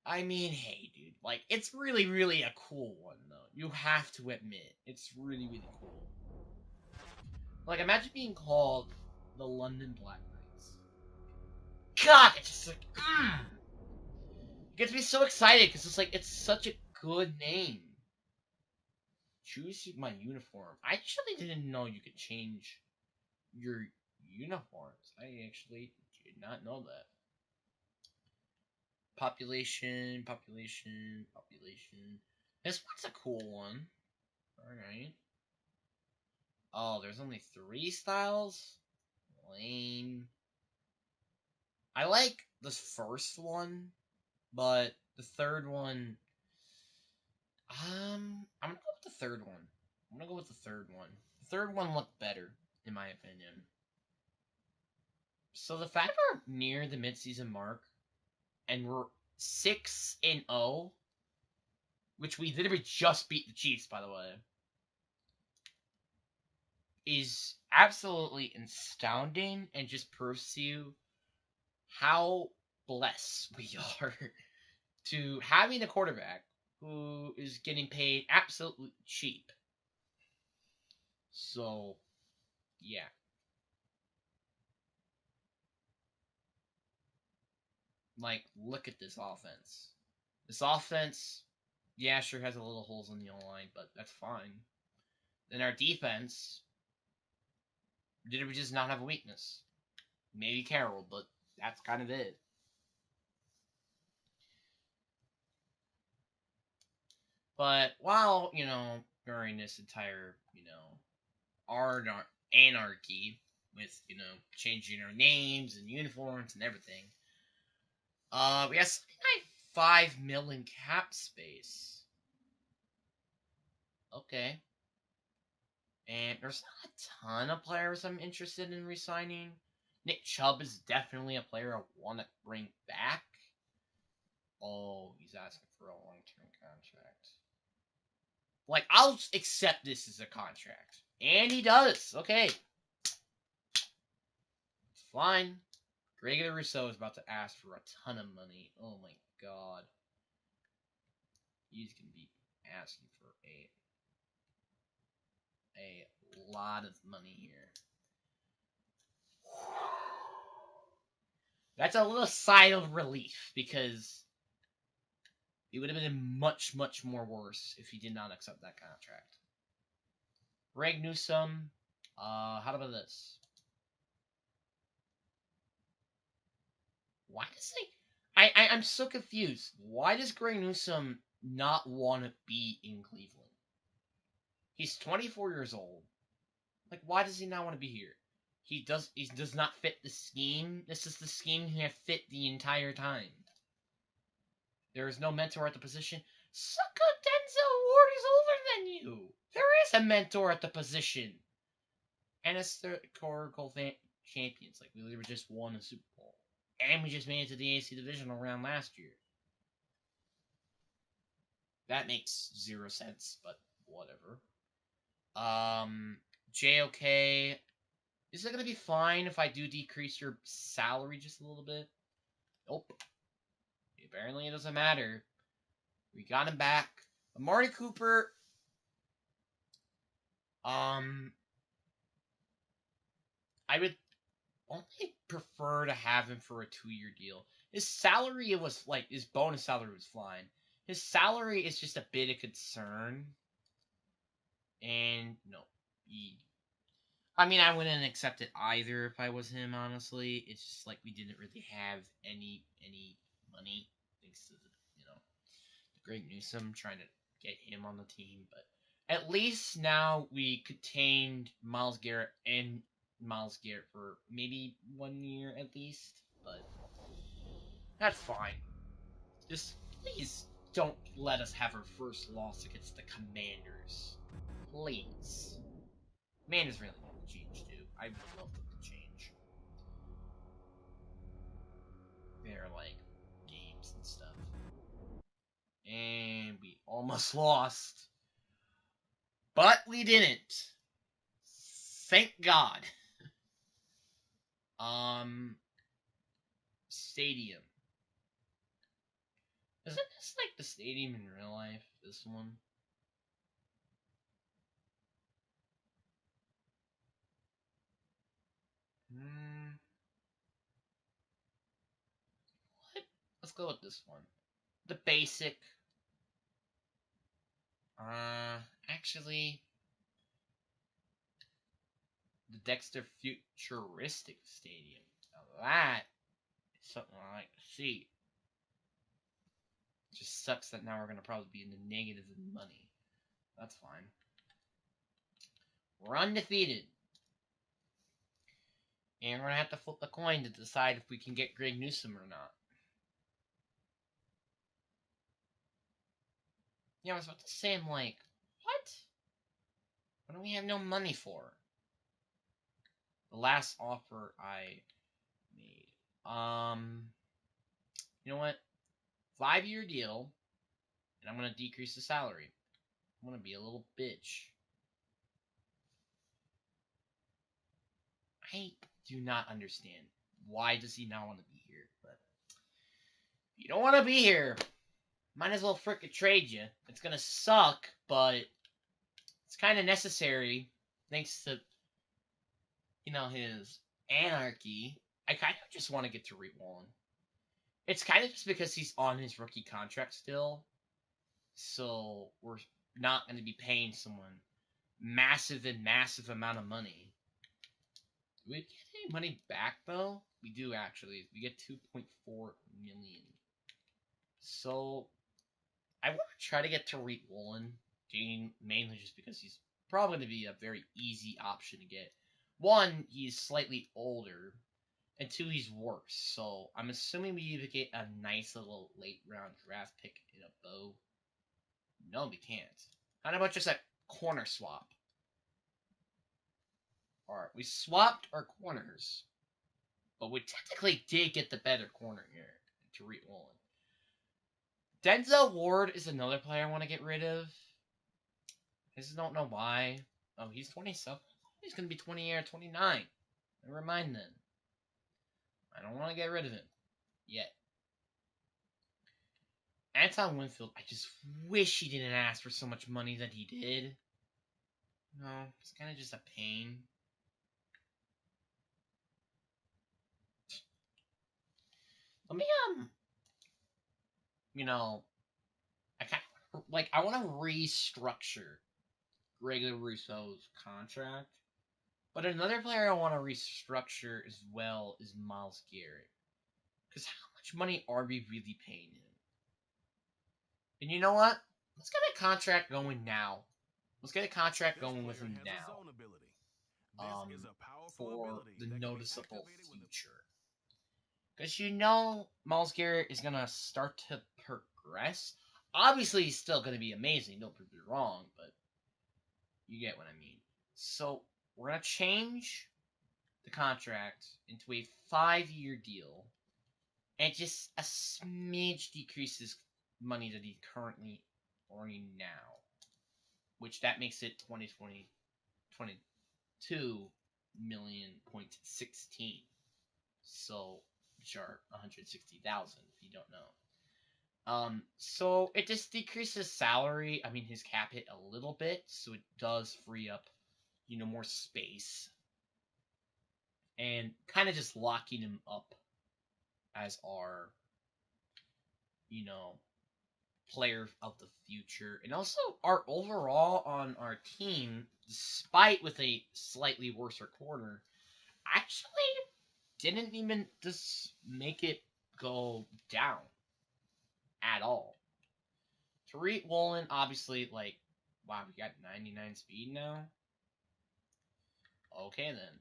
I mean, hey, dude, like, it's really, really a cool one, though. You have to admit, it's really, really cool. Like, imagine being called the London Black Knights. God, it's just like, It gets me so excited, because it's like, it's such a good name. Choose my uniform. I actually didn't know you could change your uniforms. I actually did not know that. Population. This one's a cool one. Alright. Oh, there's only 3 styles? Lame. I like this first one, but the third one... I'm gonna go with the third one. The third one looked better, in my opinion. So the fact we're near the midseason mark, and we're 6-0, which we literally just beat the Chiefs, by the way, is absolutely astounding and just proves to you how blessed we are to having a quarterback who is getting paid absolutely cheap. So, yeah. Like, look at this offense. This offense, yeah, sure has a little holes in the O-line, but that's fine. Then our defense, did we just not have a weakness? Maybe Carroll, but that's kind of it. But while, during this entire, anarchy with, changing our names and uniforms and everything, we have something like 5 million cap space. Okay. And there's not a ton of players I'm interested in resigning. Nick Chubb is definitely a player I want to bring back. Oh, he's asking for a long-term contract. Like, I'll accept this as a contract. And he does. Okay. It's fine. Gregory Rousseau is about to ask for a ton of money. Oh my god. He's going to be asking for a lot of money here. That's a little sigh of relief, because it would have been much, much more worse if he did not accept that contract. Greg Newsome, how about this? Why does I'm so confused. Why does Greg Newsome not want to be in Cleveland? He's 24 years old. Like, why does he not want to be here? He does not fit the scheme. This is the scheme he has fit the entire time. There is no mentor at the position. Suck up, Denzel Ward is older than you. There is a mentor at the position. And it's the historical champions. Like, we literally just won a Super Bowl. And we just made it to the AC Divisional round last year. That makes 0 sense, but whatever. JOK. Is it going to be fine if I do decrease your salary just a little bit? Nope. Apparently it doesn't matter. We got him back. Amari Cooper. I would only prefer to have him for a 2-year deal. His salary, his bonus salary was fine. His salary is just a bit of concern. And, no. I wouldn't accept it either if I was him, honestly. It's just like we didn't really have any money, thanks to the Greg Newsome trying to get him on the team. But at least now we contained Myles Garrett for maybe 1 year at least. But that's fine. Just please don't let us have our first loss against the Commanders. Please. Commanders really need to change too. I would love them to change their games and stuff. And we almost lost. But we didn't. Thank God. Stadium. Isn't this like the stadium in real life? This one? What? Let's go with this one. The basic. Actually, the Dexter Futuristic Stadium. Now that is something I like to see. It just sucks that now we're going to probably be in the negative in money. That's fine. We're undefeated. And we're going to have to flip a coin to decide if we can get Greg Newsome or not. Yeah, I was about to say, I'm like, what? What do we have no money for? The last offer I made. You know what? 5-year deal, and I'm going to decrease the salary. I'm going to be a little bitch. I do not understand. Why does he not want to be here? But if you don't want to be here, might as well frickin' trade you. It's going to suck, but it's kind of necessary thanks to, his anarchy. I kind of just want to get to Wallen. It's kind of just because he's on his rookie contract still. So we're not going to be paying someone massive amount of money. Do we get any money back, though? We do, actually. We get $2.4 million. So I want to try to get Tariq Woolen, mainly just because he's probably going to be a very easy option to get. One, he's slightly older, and two, he's worse. So I'm assuming we either get a nice little late round draft pick in a bow. No, we can't. How about just a corner swap? Alright, we swapped our corners, but we technically did get the better corner here, Tariq Woolen. Denzel Ward is another player I want to get rid of. I just don't know why. Oh, he's 27. He's going to be 20 or 29. Never mind then. I don't want to get rid of him. Yet. Anton Winfield, I just wish he didn't ask for so much money that he did. No, it's kind of just a pain. Let me, I want to restructure Greg Russo's contract. But another player I want to restructure as well is Myles Garrett. Because how money are we really paying him? And you know what? Let's get a contract going now. Let's get a contract going with him now. For the noticeable future. Because you know Miles Garrett is going to start to progress. Obviously, he's still going to be amazing, don't get me wrong, but you get what I mean. So, we're going to change the contract into a 5-year deal, and just a smidge decreases money that he's currently earning now, which that makes it 22 million.16. So, which are 160,000 if you don't know. So it just decreases salary. I mean, his cap hit a little bit, so it does free up, more space, and kind of just locking him up as our, you know, player of the future, and also our overall on our team, despite with a slightly worse corner, actually didn't even just make it go down at all. Tariq Woolen, obviously, like, wow, we got 99 speed now? Okay, then.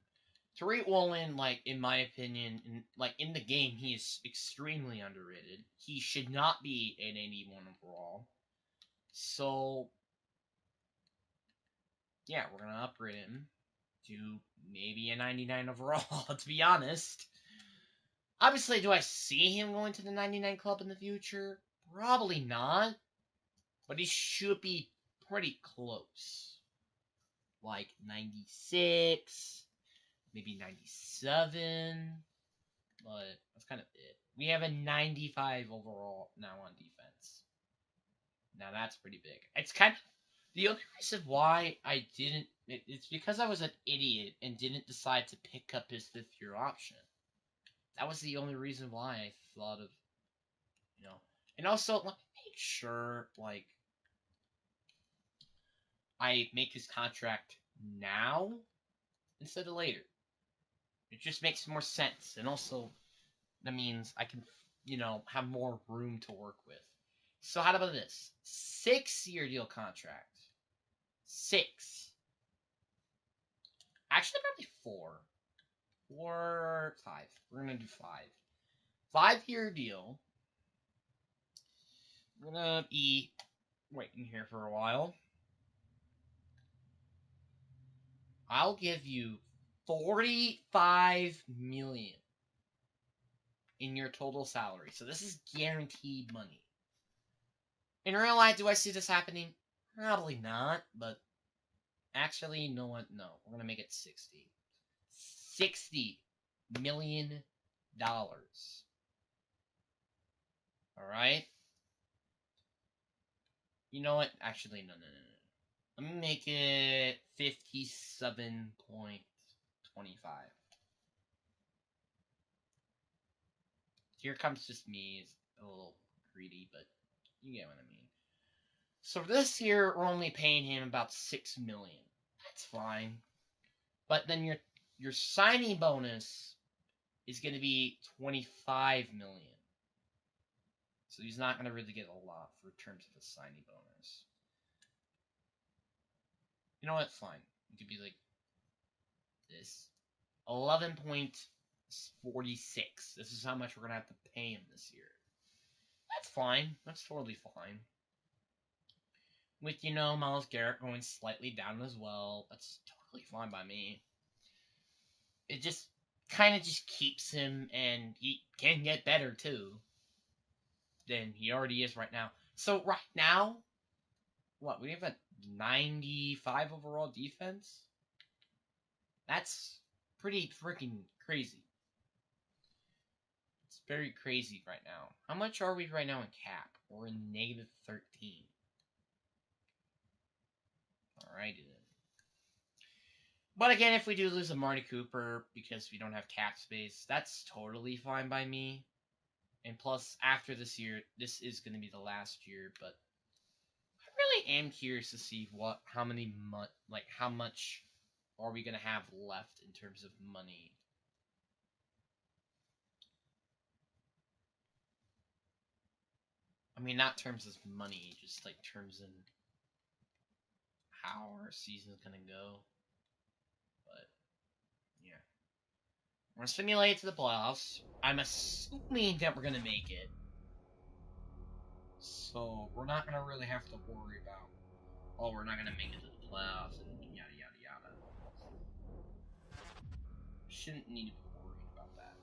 Tariq Woolen, like, in my opinion, in the game, he is extremely underrated. He should not be an 81 overall. So, yeah, we're going to upgrade him to maybe a 99 overall, to be honest. Obviously, do I see him going to the 99 club in the future? Probably not. But he should be pretty close. Like 96, maybe 97. But that's kind of it. We have a 95 overall now on defense. Now that's pretty big. It's kind of the only reason why I didn't. It's because I was an idiot and didn't decide to pick up his 5th-year option. That was the only reason why I thought of, And also, let me make sure, like, I make his contract now instead of later. It just makes more sense, and also that means I can, have more room to work with. So how about this? 6-year deal contract. 6. Actually, probably 4. 4, 5. We're gonna do 5. 5-year deal. We're gonna be waiting here for a while. I'll give you 45 million in your total salary. So this is guaranteed money. In real life, do I see this happening? Probably not, but actually, you know what? No, we're gonna make it 60. $60 million. Alright? You know what? Actually, no. Let me make it 57.25. Here comes just me. It's a little greedy, but you get what I mean. So this year, we're only paying him about $6 million. That's fine. But then your signing bonus is going to be $25 million. So he's not going to really get a lot for terms of a signing bonus. You know what? Fine. It could be like this. 11.46. This is how much we're going to have to pay him this year. That's fine. That's totally fine. With, Myles Garrett going slightly down as well. That's totally fine by me. It just kind of just keeps him, and he can get better too than he already is right now. So right now, we have a 95 overall defense? That's pretty freaking crazy. It's very crazy right now. How much are we right now in cap? We're in negative 13. Alrighty then. But again, if we do lose a Marty Cooper because we don't have cap space, that's totally fine by me. And plus, after this year, this is going to be the last year, but I really am curious to see how much are we going to have left in terms of money. mean, not terms of money, just like terms in how our season's gonna go. But yeah, we're gonna simulate to the playoffs. I'm assuming that we're gonna make it, so we're not gonna really have to worry about, oh, we're not gonna make it to the playoffs and yada yada yada. Shouldn't need to be worried about that.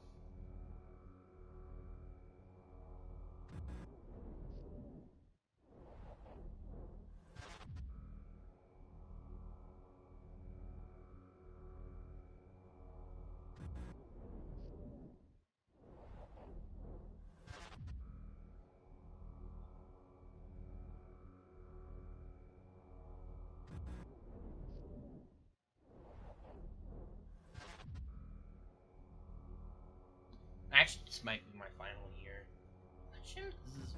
Actually, this might be my final year. Shouldn't this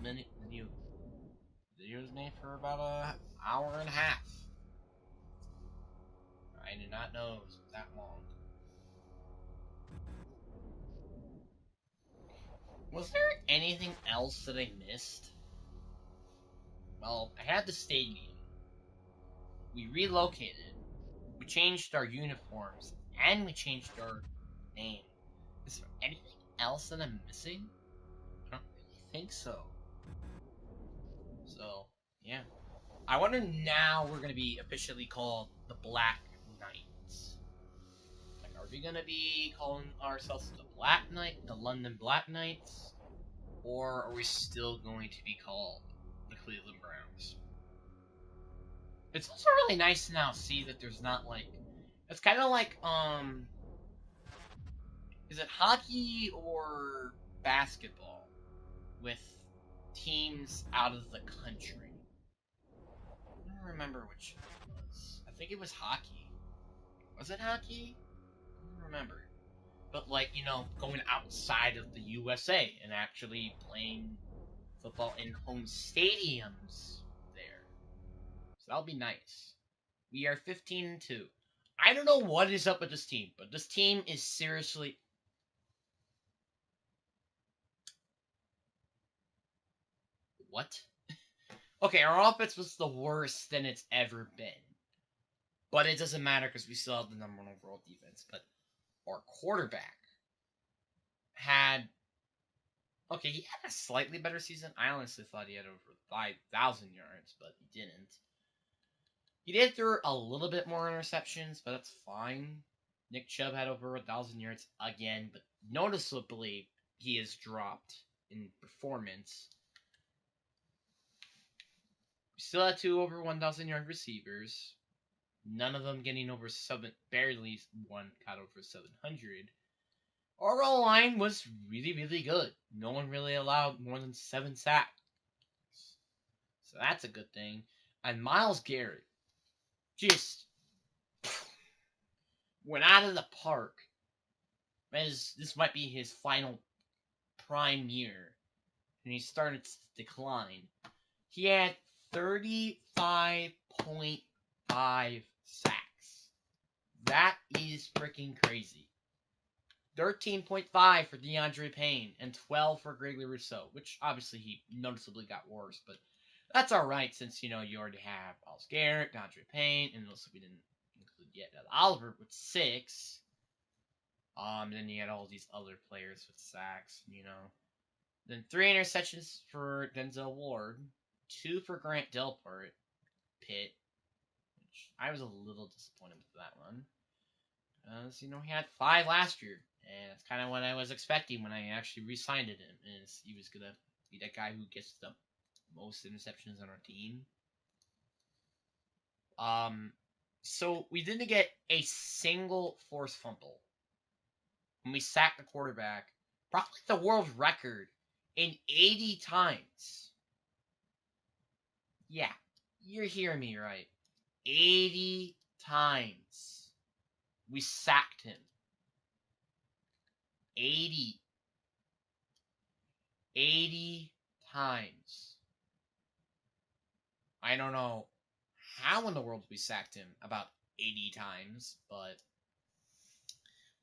video's made for about an hour and a half. I did not know it was that long. Was there anything else that I missed? Well, I had the stadium. We relocated. We changed our uniforms. And we changed our name. Is there anything else that I'm missing? I don't really think so. So, yeah. I wonder now we're gonna be officially called the Black Knights. Like, are we gonna be calling ourselves the Black Knight, the London Black Knights? Or are we still going to be called the Cleveland Browns? It's also really nice to now see that there's not like, it's kind of like is it hockey or basketball with teams out of the country? I don't remember which it was. I think it was hockey. Was it hockey? I don't remember. But like, going outside of the USA and actually playing football in home stadiums there. So that'll be nice. We are 15-2. I don't know what is up with this team, but this team is seriously. What? Okay, our offense was the worst than it's ever been. But it doesn't matter because we still have the number one overall defense. But our quarterback had. Okay, he had a slightly better season. I honestly thought he had over 5,000 yards, but he didn't. He did throw a little bit more interceptions, but that's fine. Nick Chubb had over 1,000 yards again, but noticeably he has dropped in performance. We still had two over 1,000 yard receivers. None of them getting over barely one got over 700. Our O-line was really, really good. No one really allowed more than 7 sacks. So that's a good thing. And Myles Garrett just went out of the park. As this might be his final prime year, and he started to decline. He had 35.5 sacks. That is freaking crazy. 13.5 for DeAndre Payne and 12 for Gregory Rousseau, which obviously he noticeably got worse, but that's alright since, you already have Myles Garrett, DeAndre Payne, and also we didn't include yet Oliver with 6. Then you had all these other players with sacks, Then 3 interceptions for Denzel Ward, 2 for Grant Delport, Pitt, which I was a little disappointed with that one. He had 5 last year, and that's kind of what I was expecting when I actually re-signed him. Is he was gonna be that guy who gets the most interceptions on our team. So we didn't get a single forced fumble. When we sacked the quarterback, probably the world record in 80 times. Yeah, you're hearing me right. 80 times we sacked him. 80 times. I don't know how in the world we sacked him about 80 times, but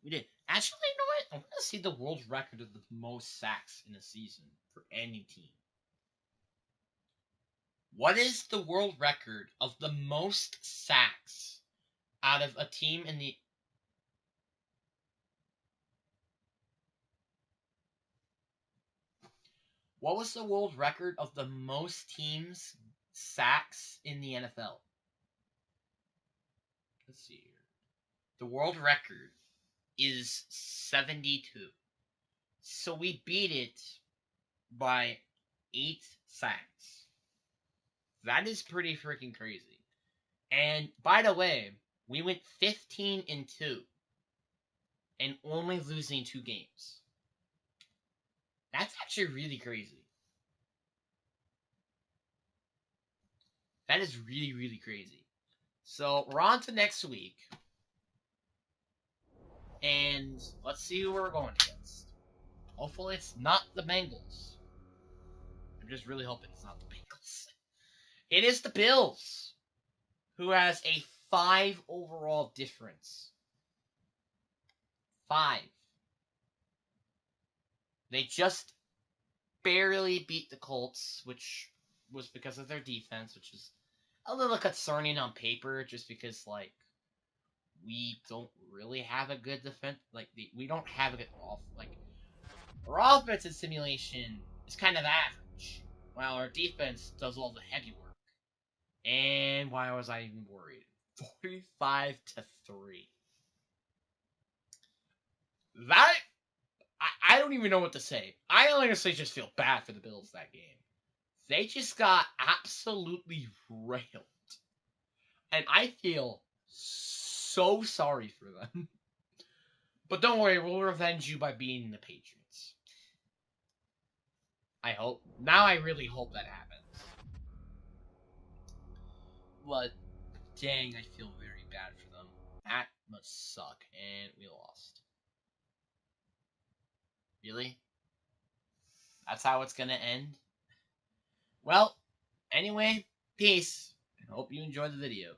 we did. Actually, you know what? I want to see the world record of the most sacks in a season for any team. What is the world record of the most sacks out of a team in the... What was the world record of the most teams sacks in the NFL? Let's see here. The world record is 72. So we beat it by 8 sacks. That is pretty freaking crazy. And by the way, we went 15-2 and only losing 2 games. That's actually really crazy. That is really, really crazy. So we're on to next week. And let's see who we're going against. Hopefully it's not the Bengals. I'm just really hoping it's not the Bengals. It is the Bills, who has a 5 overall difference. 5. They just barely beat the Colts, which was because of their defense, which is a little concerning on paper, just because, like, we don't really have a good defense. Like, we don't have a good off. Like, our offensive simulation is kind of average, while our defense does all the heavy work. And why was I even worried? 45-3. That I don't even know what to say. I honestly just feel bad for the Bills that game. They just got absolutely railed. And I feel so sorry for them. But don't worry, we'll revenge you by beating the Patriots. I hope. Now I really hope that happens. But, dang, I feel very bad for them. That must suck. And we lost. Really? That's how it's gonna end? Well, anyway, peace. I hope you enjoyed the video.